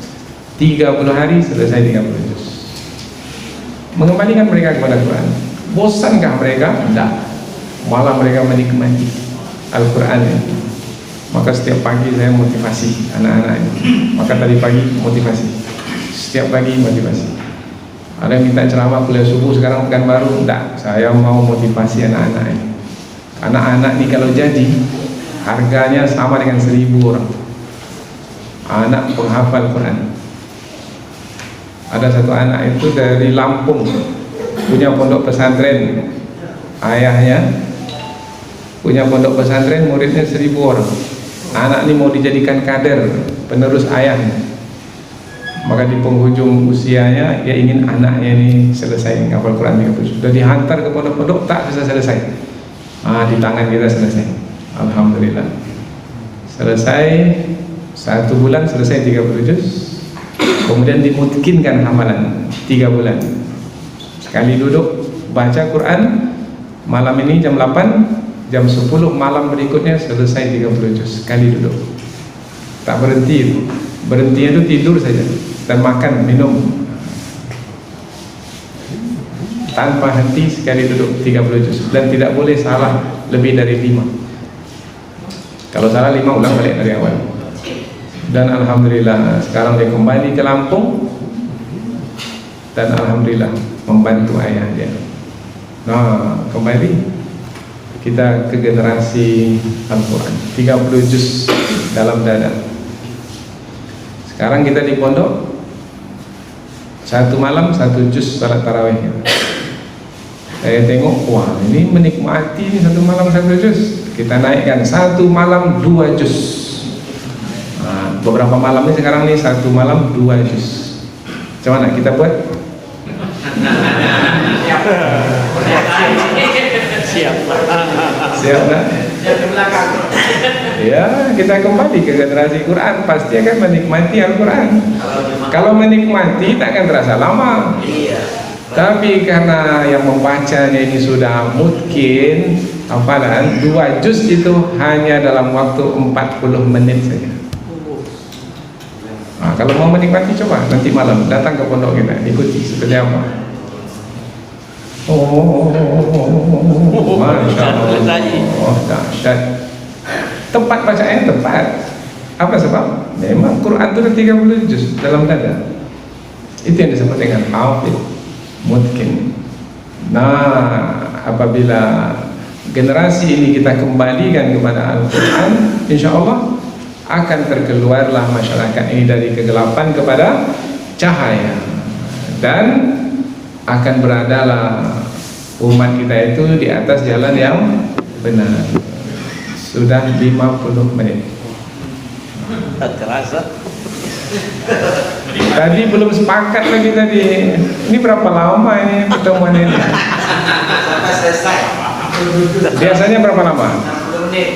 30 hari selesai 30 juz. Mengembalikan mereka kepada Quran. Bosankah mereka? Tidak. Malah mereka menikmati Al-Quran ini. Maka setiap pagi saya motivasi anak-anak ini. Maka tadi pagi motivasi, setiap pagi motivasi. Ada yang minta ceramah kuliah subuh sekarang Pekanbaru. Tidak, saya mau motivasi anak-anak ini. Anak-anak ini kalau jadi, harganya sama dengan 1.000 orang. Anak penghafal Quran. Ada satu anak itu dari Lampung, punya pondok pesantren. Ayahnya punya pondok pesantren, muridnya 1.000 orang. Anak ini mau dijadikan kader, penerus ayahnya. Maka di penghujung usianya, dia ingin anaknya ini selesai menghafal Quran 30. Sudah dihantar ke pondok-pondok, tak bisa selesai. Di tangan kita selesai. Alhamdulillah. Selesai 1 bulan, selesai 30 juz. Kemudian dimungkinkan hafalan 3 bulan. Sekali duduk baca Quran, malam ini jam 8, jam 10 malam berikutnya selesai 30 juz. Sekali duduk. Tak berhenti itu. Berhentinya itu tidur saja dan makan, minum. Tanpa henti, sekali duduk 30 juz. Dan tidak boleh salah lebih dari 5. Kalau salah 5, ulang balik dari awal. Dan alhamdulillah sekarang dia kembali ke Lampung. Dan alhamdulillah membantu ayah dia. Nah, kembali kita ke generasi Al-Quran, 30 juz dalam dada. Sekarang kita di pondok, 1 malam 1 juz salat tarawih. Saya tengok, wah ini menikmati ini 1 malam 1 juz. Kita naikkan 1 malam 2 juz. Beberapa malam ini sekarang nih 1 malam 2 juz. Macam mana kita buat? Siap nak? Ya, kita kembali ke generasi Quran, pasti akan menikmati Al-Quran. Kalau menikmati tak akan terasa lama. Tapi karena yang membacanya ini sudah mungkin hafalan 2 juz itu hanya dalam waktu 40 menit saja. Kalau mau menikmati, coba nanti malam datang ke pondok kita, ikuti seperti apa. Masya Allah, dahsyat. Tempat bacanya tepat. Apa sebab? Memang Quran itu ada 30 juz dalam dada. Itu yang disebut dengan hafidz mungkin. Nah, apabila generasi ini kita kembalikan kepada Al-Quran, insya Allah akan terkeluarlah masyarakat ini dari kegelapan kepada cahaya, dan akan beradalah umat kita itu di atas jalan yang benar. Sudah 50 menit. Terasa. Tadi belum sepakat lagi tadi. Ini berapa lama ini pertemuan ini? Sampai selesai. Biasanya berapa lama? 60 menit.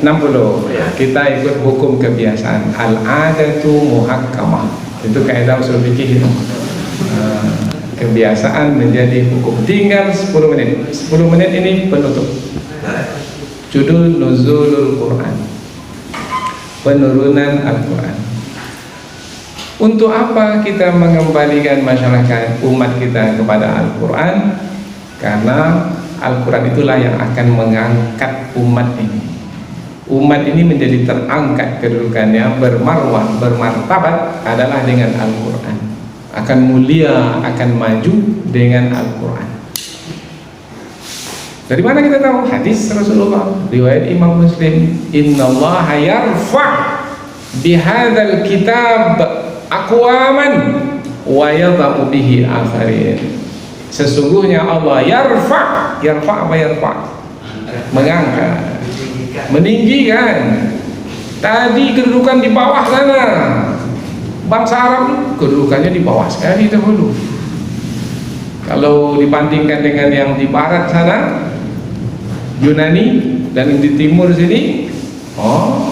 60. Ya, kita ikut hukum kebiasaan. Al-adatu muhakkamah. Itu kaidah usul fikih itu. Kebiasaan menjadi hukum. Tinggal 10 menit. 10 menit ini penutup. Judul Nuzulul Quran. Penurunan Al-Quran. Untuk apa kita mengembalikan masyarakat umat kita kepada Al-Quran? Karena Al-Quran itulah yang akan mengangkat umat ini. Umat ini menjadi terangkat kedudukannya, bermarwah, bermartabat adalah dengan Al-Quran. Akan mulia, akan maju dengan Al-Quran. Dari mana kita tahu? Hadis Rasulullah, riwayat Imam Muslim. Innallaha yarfa' bihadzal kitab aqwaman wa yadha'u bihi akharin. Sesungguhnya Allah yarfa' apa yarfa'? Mengangkat, meninggikan. Tadi kedudukan di bawah sana. Bangsa Arab kedudukannya di bawah sekali dahulu. Kalau dibandingkan dengan yang di barat sana, Yunani, dan di timur sini,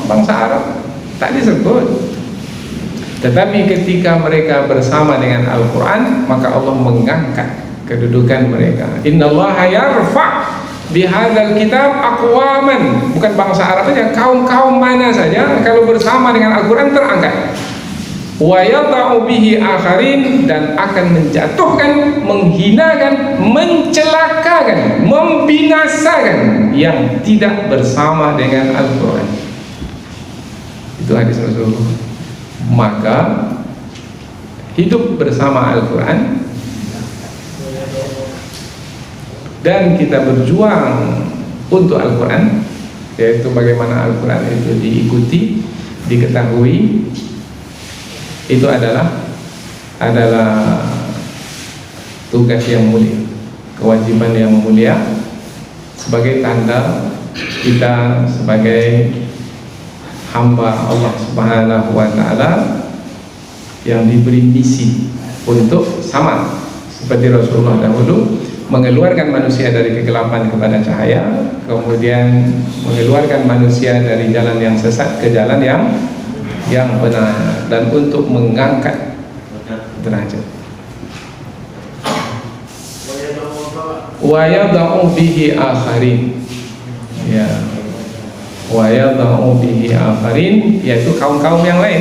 bangsa Arab tak disebut. Tetapi ketika mereka bersama dengan Al-Quran, maka Allah mengangkat kedudukan mereka. Innallaha yarfa' bihadzal kitab aqwaman. Bukan bangsa Arab saja, kaum-kaum mana saja kalau bersama dengan Al-Quran terangkat. Wa yadha'u bihi akharin, dan akan menjatuhkan, menghinakan, mencelakakan, membinasakan yang tidak bersama dengan Al-Quran. Itu hadis Rasulullah. Maka hidup bersama Al-Quran dan kita berjuang untuk Al-Quran, yaitu bagaimana Al-Quran itu diikuti, diketahui, itu adalah tugas yang mulia, kewajiban yang mulia, sebagai tanda kita sebagai hamba Allah Subhanahu wa Ta'ala yang diberi misi untuk sama seperti Rasulullah dahulu, mengeluarkan manusia dari kegelapan kepada cahaya, kemudian mengeluarkan manusia dari jalan yang sesat ke jalan yang benar, dan untuk mengangkat derajat. Wa yadha'u bihi akharin, ya, wa yadha'u bihi akharin, yaitu kaum-kaum yang lain,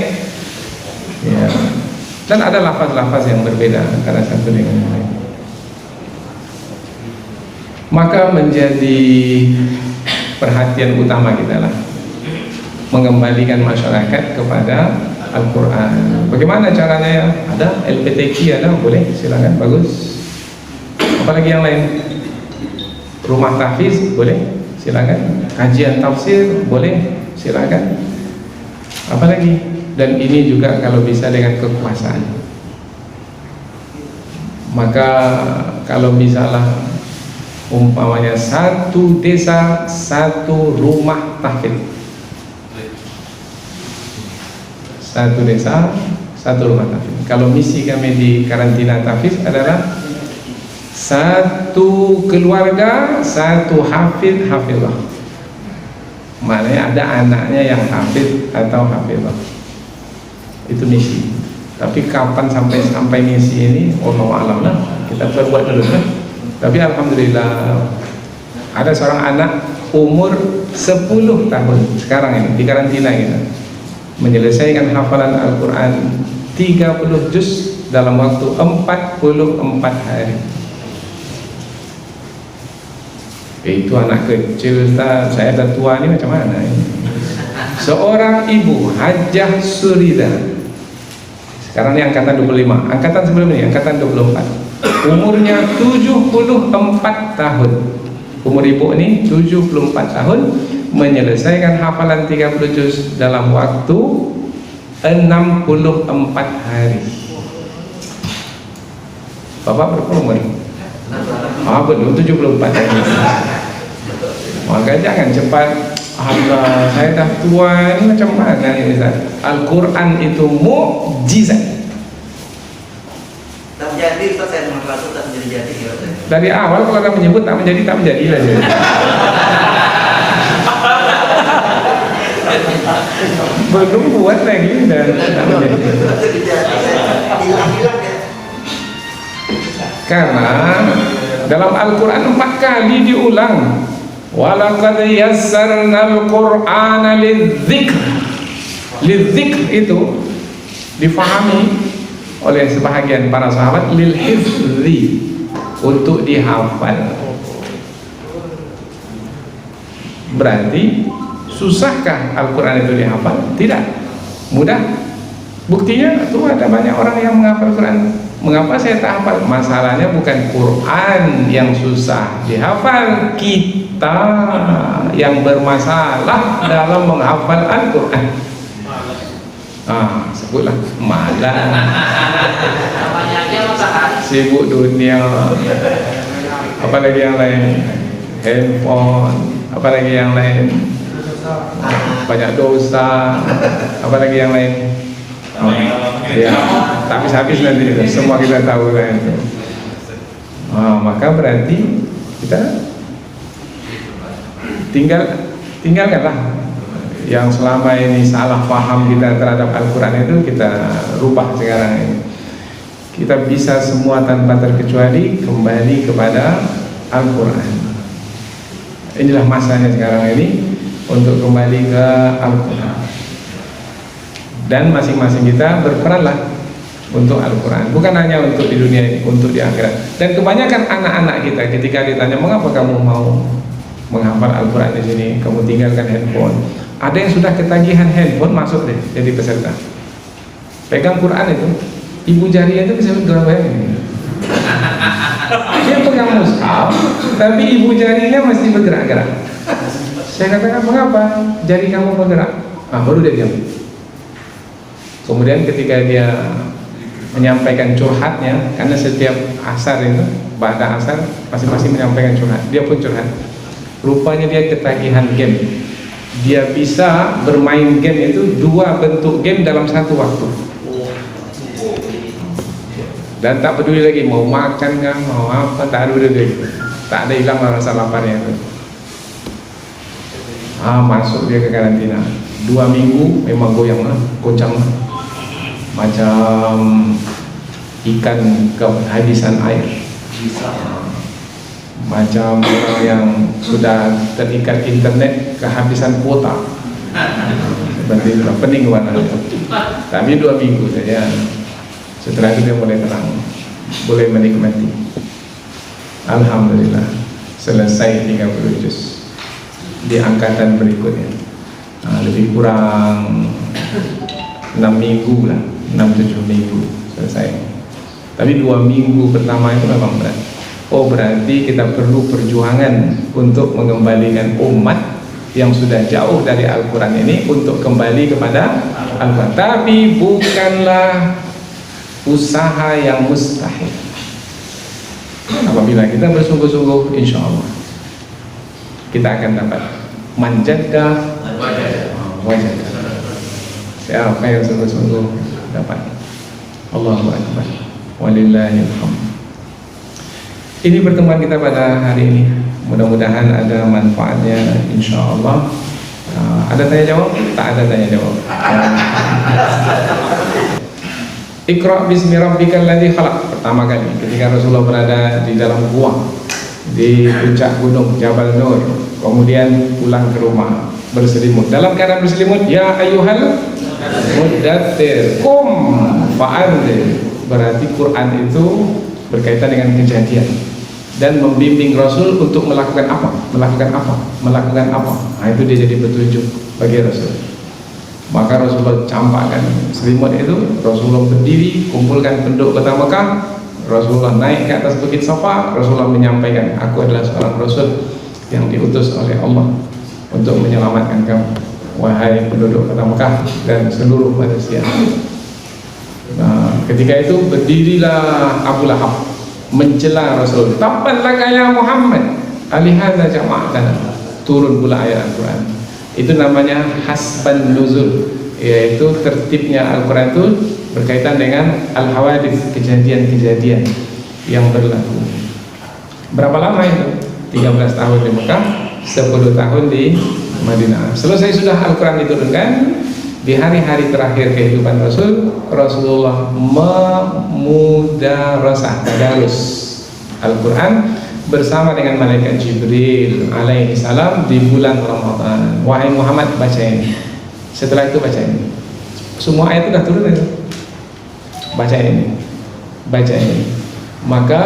ya. Dan ada lafaz-lafaz yang berbeda antara satu dengan yang lain. Maka menjadi perhatian utama kita lah mengembalikan masyarakat kepada Al-Quran. Bagaimana caranya ya? Ada LPTQ, ada, boleh, silakan, bagus. Apalagi yang lain? Rumah tahfiz, boleh, silakan. Kajian tafsir, boleh, silakan. Apalagi? Dan ini juga kalau bisa dengan kekuasaan. Maka kalau misalnya umpamanya satu desa, satu rumah tahfiz, satu desa, satu rumah tahfiz. Kalau misi kami di karantina tahfiz adalah satu keluarga, satu hafid, hafizah. Maknanya ada anaknya yang hafid atau hafizah. Itu misi. Tapi kapan sampai misi ini, wallahu a'lam lah. Kita perbuat dulu lah. Tapi alhamdulillah ada seorang anak umur 10 tahun sekarang ini di karantina kita, menyelesaikan hafalan Al-Quran 30 juz dalam waktu 44 hari. Itu anak kecil, saya dah tua ini macam mana ini? Seorang ibu, Hajjah Surida, sekarang ini angkatan 25, angkatan sebelum ini angkatan 24, umurnya 74 tahun. Umur ibu ini 74 tahun, menyelesaikan hafalan 30 juz dalam waktu 64 hari. Bapak berapa umur? Betul, 74 tahun. Maka jangan cepat Allah, saya dah tua ini macam mana ini Ustaz? Al-Quran itu mukjizat. Tak menjadi Ustaz, saya memang rasa tak menjadi ya Ustaz. Dari awal kalau orang menyebut tak menjadi aja. Belum buat lagi dan tak menjadi. Hilang-hilang ya. Karena dalam Al-Quran 4 kali diulang. Walaqad yassarnal Qur'ana lidzikr. Lidzikr itu difahami oleh sebahagian para sahabat lil hifzi, untuk dihafal. Berarti susahkah Al-Quran itu dihafal? Tidak, mudah. Buktinya tuh ada banyak orang yang menghafal Quran. Mengapa saya tak hafal? Masalahnya bukan Quran yang susah dihafal, kita yang bermasalah dalam menghafal Al-Quran. Sebutlah malah Banyaknya masalah. sibuk dunia, apalagi yang lain, handphone, apalagi yang lain, banyak dosa, apalagi yang lain. Ya, tak habis nanti semua kita tahu lah itu. Maka berarti kita tinggalkanlah yang selama ini salah paham kita terhadap Al-Quran itu, kita rubah sekarang ini. Kita bisa semua tanpa terkecuali kembali kepada Al-Quran. Inilah masanya sekarang ini untuk kembali ke Al-Quran. Dan masing-masing kita berperanlah untuk Al-Quran, bukan hanya untuk di dunia ini, untuk di akhirat. Dan kebanyakan anak-anak kita ketika ditanya mengapa kamu mau menghafal Al-Quran di sini, kamu tinggalkan handphone. Ada yang sudah ketagihan handphone, masuk deh jadi peserta. Pegang Quran itu, ibu jarinya itu bisa bergerak ini. Dia pegang mushaf, tapi ibu jarinya masih bergerak-gerak. Saya katakan mengapa jari kamu bergerak? Baru dia diam. Kemudian ketika dia menyampaikan curhatnya, karena setiap asar itu, ba'da asar masing-masing menyampaikan curhat, dia pun curhat. Rupanya dia ketagihan game. Dia bisa bermain game itu 2 bentuk game dalam satu waktu. Dan tak peduli lagi mau makan kan, mau apa, tak ada lagi. Tak ada hilang rasa laparnya itu. Masuk dia ke karantina 2 minggu, memang goyang lah, goncang lah. Macam ikan kehabisan air, macam orang yang sudah terikat internet kehabisan kuota, seperti itu, pening warna itu. Tapi 2 minggu saja. Setelah itu dia mulai tenang, boleh menikmati. Alhamdulillah, selesai 30 juz di angkatan berikutnya. Lebih kurang 6 minggu lah, 6-7 minggu selesai. Tapi 2 minggu pertama itu memang berat. Berarti kita perlu perjuangan untuk mengembalikan umat yang sudah jauh dari Al-Quran ini untuk kembali kepada Al-Quran. Tapi bukanlah usaha yang mustahil. Apabila kita bersungguh-sungguh, insya Allah kita akan dapat manjadda wajadda. Siapa yang sungguh-sungguh dapat. Allahu Akbar, walillahil hamd. Ini pertemuan kita pada hari ini, mudah-mudahan ada manfaatnya insyaallah. Ada tanya jawab? Tak ada tanya jawab. Iqra bismi rabbikal ladzi khalaq. Pertama kali ketika Rasulullah berada di dalam gua di puncak gunung Jabal Nur, kemudian pulang ke rumah berselimut. Dalam keadaan berselimut, ya ayyuhal muddatsir qum fa'anzir. Berarti Quran itu berkaitan dengan kejadian dan membimbing Rasul untuk melakukan apa, melakukan apa. Itu dia jadi petunjuk bagi Rasul. Maka Rasulullah campakkan selimut itu, Rasulullah berdiri, kumpulkan penduduk kota Mekah, Rasulullah naik ke atas bukit Safa, Rasulullah menyampaikan, aku adalah seorang Rasul yang diutus oleh Allah untuk menyelamatkan kamu, wahai penduduk kota Mekah dan seluruh manusia. Ketika itu berdirilah Abu Lahab mencela Rasul. Tabbat laka ya Muhammad, alihadza jama'tana. Turun pula ayat Al-Quran. Itu namanya hasban nuzul, yaitu tertibnya Al-Quran itu berkaitan dengan al-hawadits, kejadian-kejadian yang berlaku. Berapa lama itu? 13 tahun di Mekah, 10 tahun di Madinah. Selesai sudah Al-Quran diturunkan, di hari-hari terakhir kehidupan Rasulullah memudarasah, tadarus Al-Quran bersama dengan malaikat Jibril alaihi salam di bulan Ramadan. Wahai Muhammad, baca ini. Setelah itu baca ini. Semua ayat sudah turun itu. Baca ini. Baca ini. Maka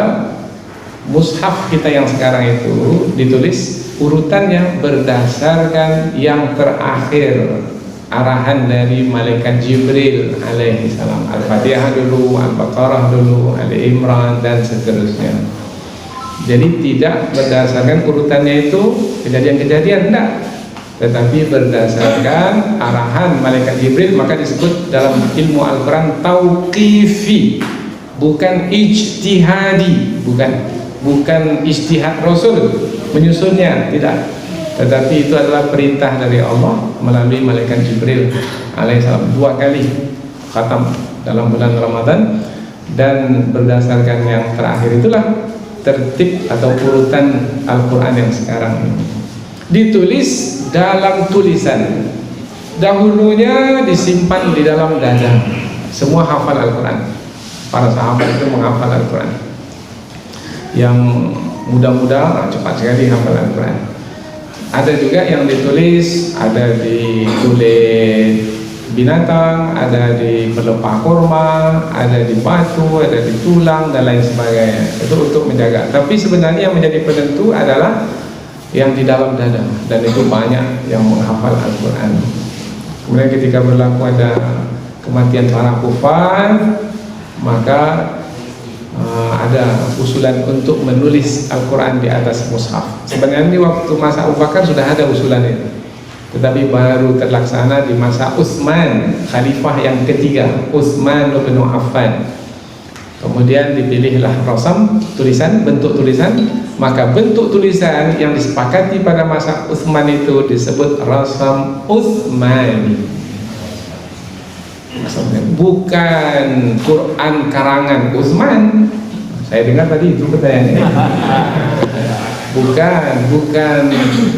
mushaf kita yang sekarang itu ditulis urutannya berdasarkan yang terakhir arahan dari malaikat Jibril alaihi salam. Al-Fatihah dulu, Al-Baqarah dulu, Ali Imran dan seterusnya. Jadi tidak berdasarkan urutannya itu kejadian-kejadian, enggak, tetapi berdasarkan arahan malaikat Jibril. Maka disebut dalam ilmu Al-Quran tauqifi, bukan ijtihadi, bukan ijtihad Rasul menyusunnya, tidak, tetapi itu adalah perintah dari Allah melalui malaikat Jibril alaihissalam 2 kali khatam dalam bulan Ramadan. Dan berdasarkan yang terakhir itulah tertib atau urutan Al-Quran yang sekarang ini ditulis dalam tulisan. Dahulunya disimpan di dalam dada. Semua hafal Al-Quran, para sahabat itu menghafal Al-Quran. Yang muda-muda cepat sekali hafal Al-Quran. Ada juga yang ditulis, ada di kulit binatang, ada di pelepah kurma, ada di batu, ada di tulang dan lain sebagainya. Itu untuk menjaga. Tapi sebenarnya yang menjadi penentu adalah yang di dalam dada, dan itu banyak yang menghafal Al-Quran. Kemudian ketika berlaku ada kematian para kufar, maka ada usulan untuk menulis Al-Quran di atas mushaf. Sebenarnya waktu masa Abu Bakar sudah ada usulan itu, tetapi baru terlaksana di masa Utsman, khalifah yang ketiga, Utsman bin Affan. Kemudian dipilihlah rasam, tulisan, bentuk tulisan. Maka bentuk tulisan yang disepakati pada masa Utsman itu disebut rasam Utsmani. Bukan Quran karangan Utsman. Saya dengar tadi itu pertanyaannya. Bukan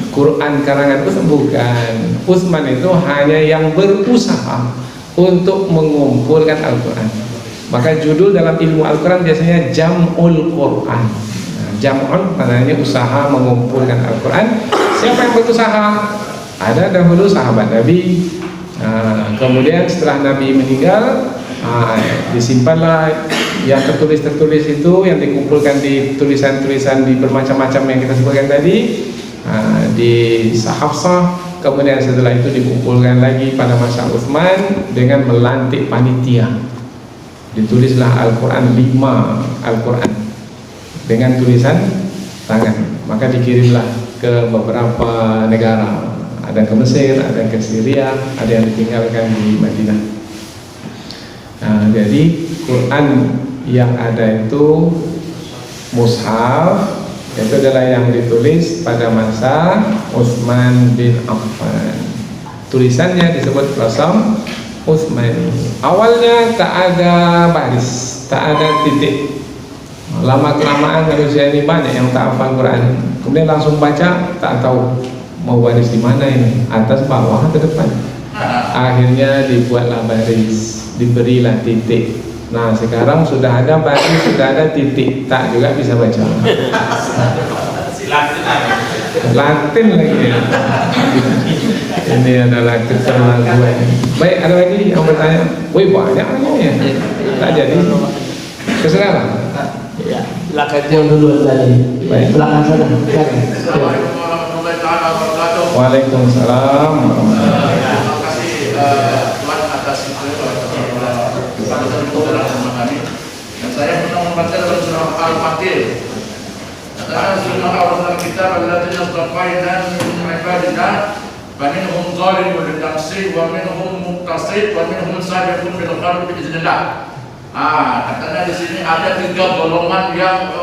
Quran karangan Utsman, bukan. Utsman itu hanya yang berusaha untuk mengumpulkan Al-Quran. Maka judul dalam ilmu Al-Quran biasanya Jam'ul Quran. Jam'un maknanya usaha mengumpulkan Al-Quran. Siapa yang berusaha? Ada dahulu sahabat Nabi. Kemudian setelah Nabi meninggal, disimpanlah yang tertulis itu, yang dikumpulkan di tulisan-tulisan di bermacam-macam yang kita sebutkan tadi, di Hafsah. Kemudian setelah itu dikumpulkan lagi pada masa Utsman dengan melantik panitia. Ditulislah Al-Quran 5 Al-Quran dengan tulisan tangan. Maka dikirimlah ke beberapa negara. Ada ke Mesir, ada ke Syria, ada yang ditinggalkan di Madinah. Jadi Quran yang ada itu mushaf, itu adalah yang ditulis pada masa Utsman bin Affan. Tulisannya disebut rasam Utsmani. Awalnya tak ada baris, tak ada titik. Lama-kelamaan manusia ini banyak yang tak hafal Quran. Kemudian langsung baca, tak tahu mau baris di mana ini, atas, bawah, atau depan. Akhirnya dibuatlah baris, diberilah titik. Nah sekarang sudah ada baris, sudah ada titik, tak juga bisa baca. Latin lagi ya. Ini adalah keterlaluan. Baik, ada lagi yang bertanya? Wih, banyak ya. Tak jadi. Keserah. Ya, silakan yang dulu tadi. Baik. Belakang sana. Waalaikumsalam. Terima kasih Tuhan atas kesempatan dalam memahami. Dan saya pernah membaca dalam surah Al-Fatih. Katakan surah Allah kita alladzina istafaina min ibadina faminhum zalimun li nafsihi wa minhum muqtasid wa minhum sabiqun bil khairat bi idznillah. Katanya di sini ada 3 golongan yang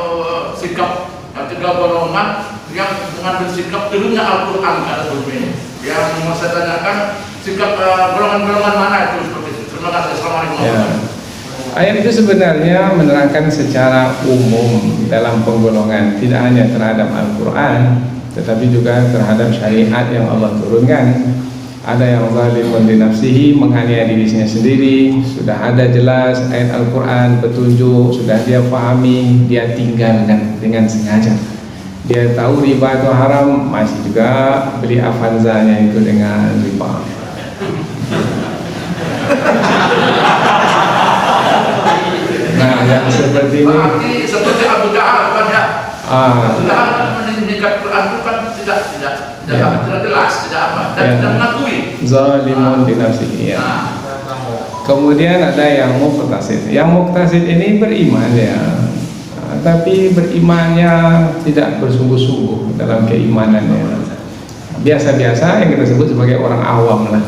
sikap, 3 golongan yang mengambil sikap turunnya Al-Quran ke atas bumi. Yang mau saya tanyakan, sikap golongan-golongan mana itu seperti itu? Terima kasih. Assalamualaikum. Ya. Ayat itu sebenarnya menerangkan secara umum dalam penggolongan, tidak hanya terhadap Al-Quran, tetapi juga terhadap syariat yang Allah turunkan. Ada yang zalimun li nafsihi, menganiaya dirinya sendiri, sudah ada jelas ayat Al-Quran, petunjuk, sudah dia pahami, dia tinggalkan dengan sengaja. Dia tahu riba itu haram, masih juga beli Avanza-nya itu dengan riba. Nah, yang seperti ini Berarti seperti Abu Jahal kan ya? Abu Jahal meningkat Quran itu kan tidak jelas, tidak apa, dan tidak mengakui. Zalimun li nafsihi. Ya. Kemudian ada yang muqtasid. Yang muqtasid ini beriman ya, tapi berimannya tidak bersungguh-sungguh dalam keimanannya. Biasa-biasa, yang kita sebut sebagai orang awam lah.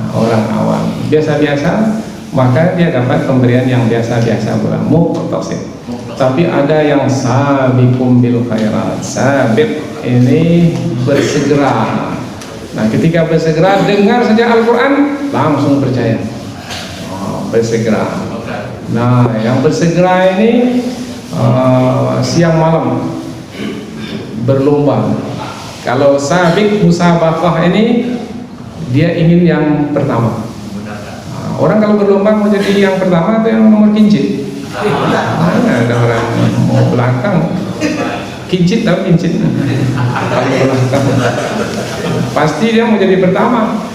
Orang awam biasa-biasa, maka dia dapat pemberian yang biasa-biasa pula, muqtasid. Tapi ada yang sabiqum bil khairat. Sabiq ini bersegera. Nah, ketika bersegera dengar saja Al-Quran langsung percaya. Bersegera. Nah, yang bersegera ini siang malam berlomba. Kalau sabiq musabaqah ini dia ingin yang pertama. Orang kalau berlomba mau jadi yang pertama atau yang nomor kincit? Mana ada orang mau belakang? Kincit tapi kincit. Pasti dia mau jadi pertama.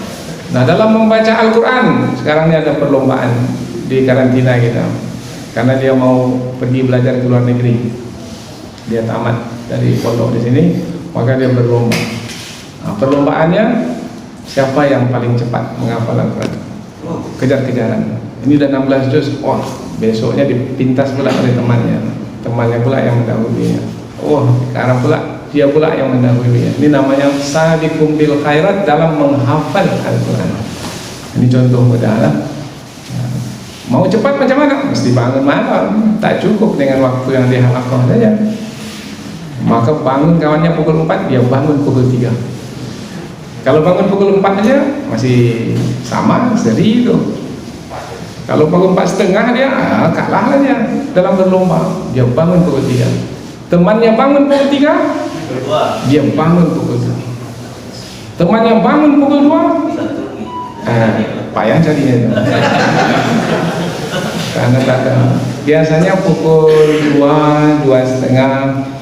Nah, dalam membaca Al-Quran sekarang ini ada perlombaan di karantina kita, karena dia mau pergi belajar ke luar negeri. Dia tamat dari pondok di sini, maka dia berlomba. Nah, perlombaannya siapa yang paling cepat menghafal Al-Quran? Kejar-kejaran. Ini udah 16 juz. Wah, besoknya dipintas pula oleh temannya. Temannya pula yang mendahulunya. Wah, sekarang pula dia pula yang mendahulunya. Ini namanya sabiqum bil khairat dalam menghafal Al-Quran. Ini contoh mudah lah. Mau cepat macam mana? Mesti bangun malam. Tak cukup dengan waktu yang dia hafal saja. Maka bangun kawannya pukul 4, dia bangun pukul 3. Kalau bangun pukul 4 aja masih sama, seri itu. Kalau bangun 4:30 dia kalah aja dalam berlomba. Dia bangun pukul 3. Temannya bangun pukul 3, dia bangun pukul 3. Temannya bangun pukul 2, payah jadinya. Karena tak ada. Biasanya pukul 2, 2:30.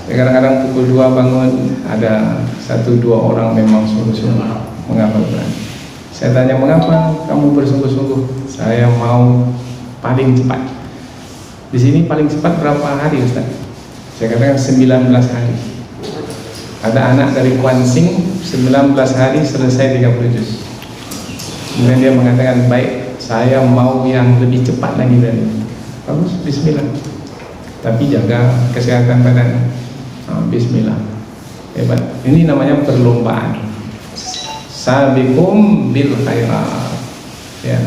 Kadang-kadang pukul 2 bangun, ada 1-2 orang memang sungguh-sungguh menghafal Quran. Saya tanya, mengapa kamu bersungguh-sungguh? Saya mau paling cepat. Di sini paling cepat berapa hari, Ustaz? Saya katakan 19 hari. Ada anak dari Kuansing 19 hari selesai 30 juz. Kemudian dia mengatakan, baik, saya mau yang lebih cepat lagi dari itu. Bagus, bismillah. Tapi jaga kesehatan badan. Bismillah. Hebat. Ini namanya perlombaan. Sabiqum bil khairat. Ya.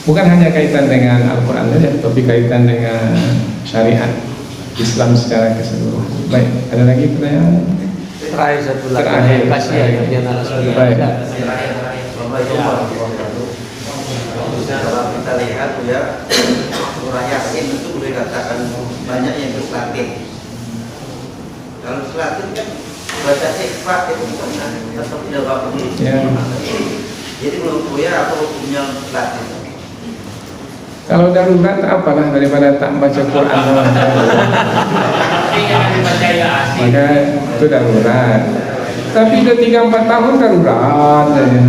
Bukan hanya kaitan dengan Al-Quran saja, tapi kaitan dengan syariat Islam secara keseluruhan. Baik, ada lagi pertanyaan? Terakhir satu lagi. Terakhir. Kasih ya narasumber. Baik. Kalau kita lihat ya, surah Yasin itu boleh dikatakan banyak yang berslatin. Kalau slatin kan baca ikhfa itu bukan tetap jawab dulu. Ya. Jadi menurut saya apa hukumnya slatin? Kalau darurat apalah daripada tak baca Quran sama maka itu darurat. Tapi udah 3-4 tahun darurat saja.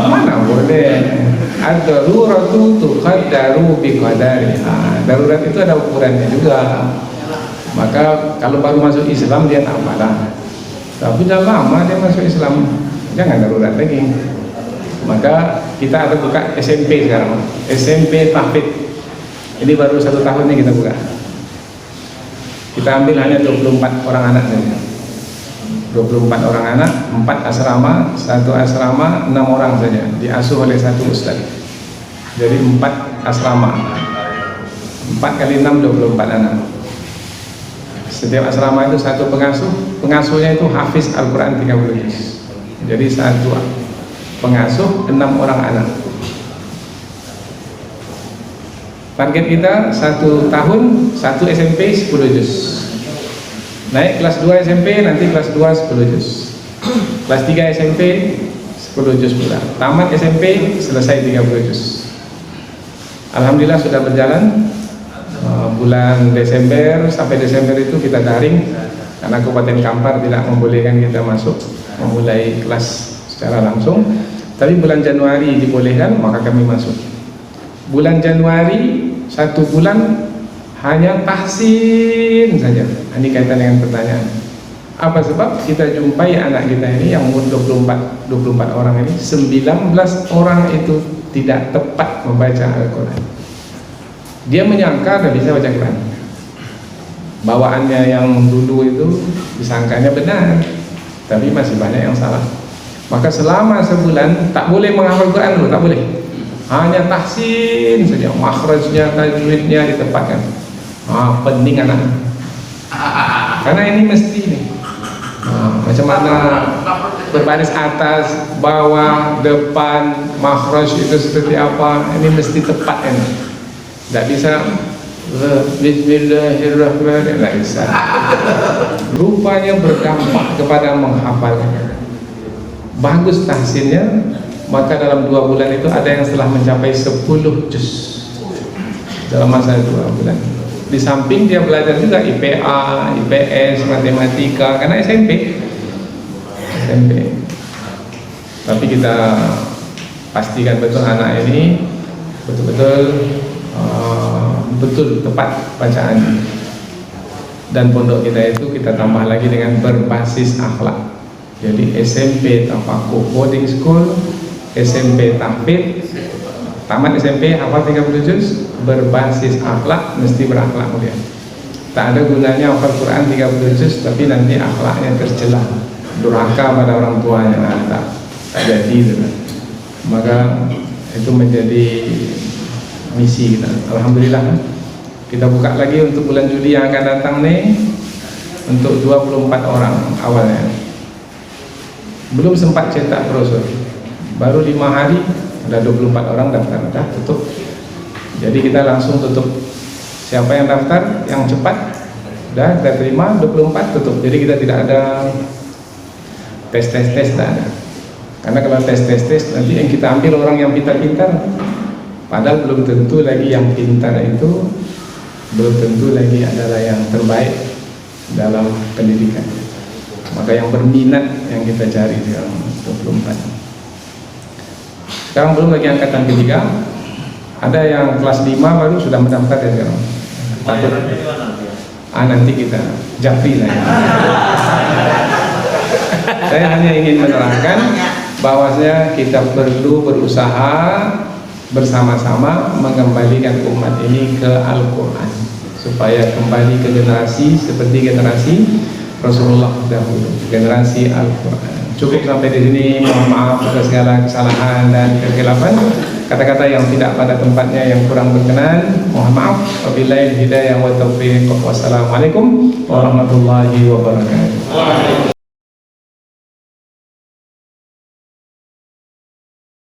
Mana boleh? Ad-daruratu tuqaddaru biqadariha. Darurat itu ada ukurannya juga. Maka kalau baru masuk Islam dia tak apalah. Tapi dah lama dia masuk Islam, jangan darurat lagi. Maka kita ada buka SMP sekarang, SMP tahfidz. Ini baru 1 tahun ini kita buka. Kita ambil hanya 24 orang anak saja. 24 orang anak, 4 asrama, 1 asrama 6 orang saja, diasuh oleh 1 ustaz. Jadi 4 asrama, 4 kali 6 24 anak. Setiap asrama itu 1 pengasuh, pengasuhnya itu hafiz Al-Quran 30 juz. Jadi 1 pengasuh, 6 orang anak. Target kita 1 tahun 1 SMP 10 juz. Naik kelas 2 SMP, nanti kelas 2 10 juz. Kelas 3 SMP 10 juz pula. Tamat SMP selesai 30 juz. Alhamdulillah sudah berjalan. Bulan Desember sampai Desember itu kita daring karena Kabupaten Kampar tidak membolehkan kita masuk memulai kelas secara langsung. Tapi bulan Januari dibolehkan, maka kami masuk. Bulan Januari 1 bulan hanya tahsin saja. Ini kaitan dengan pertanyaan. Apa sebab? Kita jumpai anak kita ini yang umur 24 orang ini, 19 orang itu tidak tepat membaca Al-Quran. Dia menyangka tidak bisa baca Quran. Bawaannya yang dulu itu disangkanya benar, tapi masih banyak yang salah. Maka selama sebulan tak boleh menghafal Quran dulu, tak boleh. Hanya tahsin saja, makhrajnya, tajwidnya ditempatkan. Penting anak. Karena ini mesti nih. Macam mana berbaris atas, bawah, depan, makhraj itu seperti apa, ini mesti tepat ini. Tidak bisa Bismillahirrahmanirrahim, tidak bisa. Rupanya berdampak kepada menghafalnya. Bagus tahsinnya, maka dalam 2 bulan itu ada yang setelah mencapai 10 juz dalam masa 2 bulan. Di samping dia belajar juga IPA, IPS, matematika, karena SMP. Tapi kita pastikan betul anak ini betul tepat bacaan. Dan pondok kita itu kita tambah lagi dengan berbasis akhlak. Jadi SMP Tafakuh Boarding School, SMP Tahfidz, tamat SMP hafal 30 juz, berbasis akhlak, mesti berakhlak mulia. Tak ada gunanya hafal Quran 30 juz tapi nanti akhlaknya tercela, durhaka pada orang tuanya, tak jadi itu. Maka itu menjadi misi kita. Alhamdulillah kita buka lagi untuk bulan Juli yang akan datang nih untuk 24 orang awalnya. Belum sempat cetak brosur, baru 5 hari ada 24 orang daftar, dah tutup. Jadi kita langsung tutup. Siapa yang daftar yang cepat dah kita terima, 24 tutup. Jadi kita tidak ada tes, tak ada. Karena kalau tes nanti yang kita ambil orang yang pintar-pintar, padahal belum tentu lagi yang pintar itu belum tentu lagi adalah yang terbaik dalam pendidikan. Maka yang berminat yang kita cari di dalam 24. Sekarang belum lagi angkatan ketiga, ada yang kelas 5 baru sudah mendaftar ya sekarang. Takut. Nanti kita japri lah ya. Saya hanya ingin menerangkan bahwasanya kita perlu berusaha bersama-sama mengembalikan umat ini ke Al-Quran supaya kembali ke generasi seperti generasi Rasulullah dahulu, generasi Al-Quran. Cukup sampai di sini. Mohon maaf atas segala kesalahan dan kekhilafan, kata-kata yang tidak pada tempatnya, yang kurang berkenan, mohon maaf. Wabillahi hidayah wa taufiq. Wassalamualaikum warahmatullahi wabarakatuh.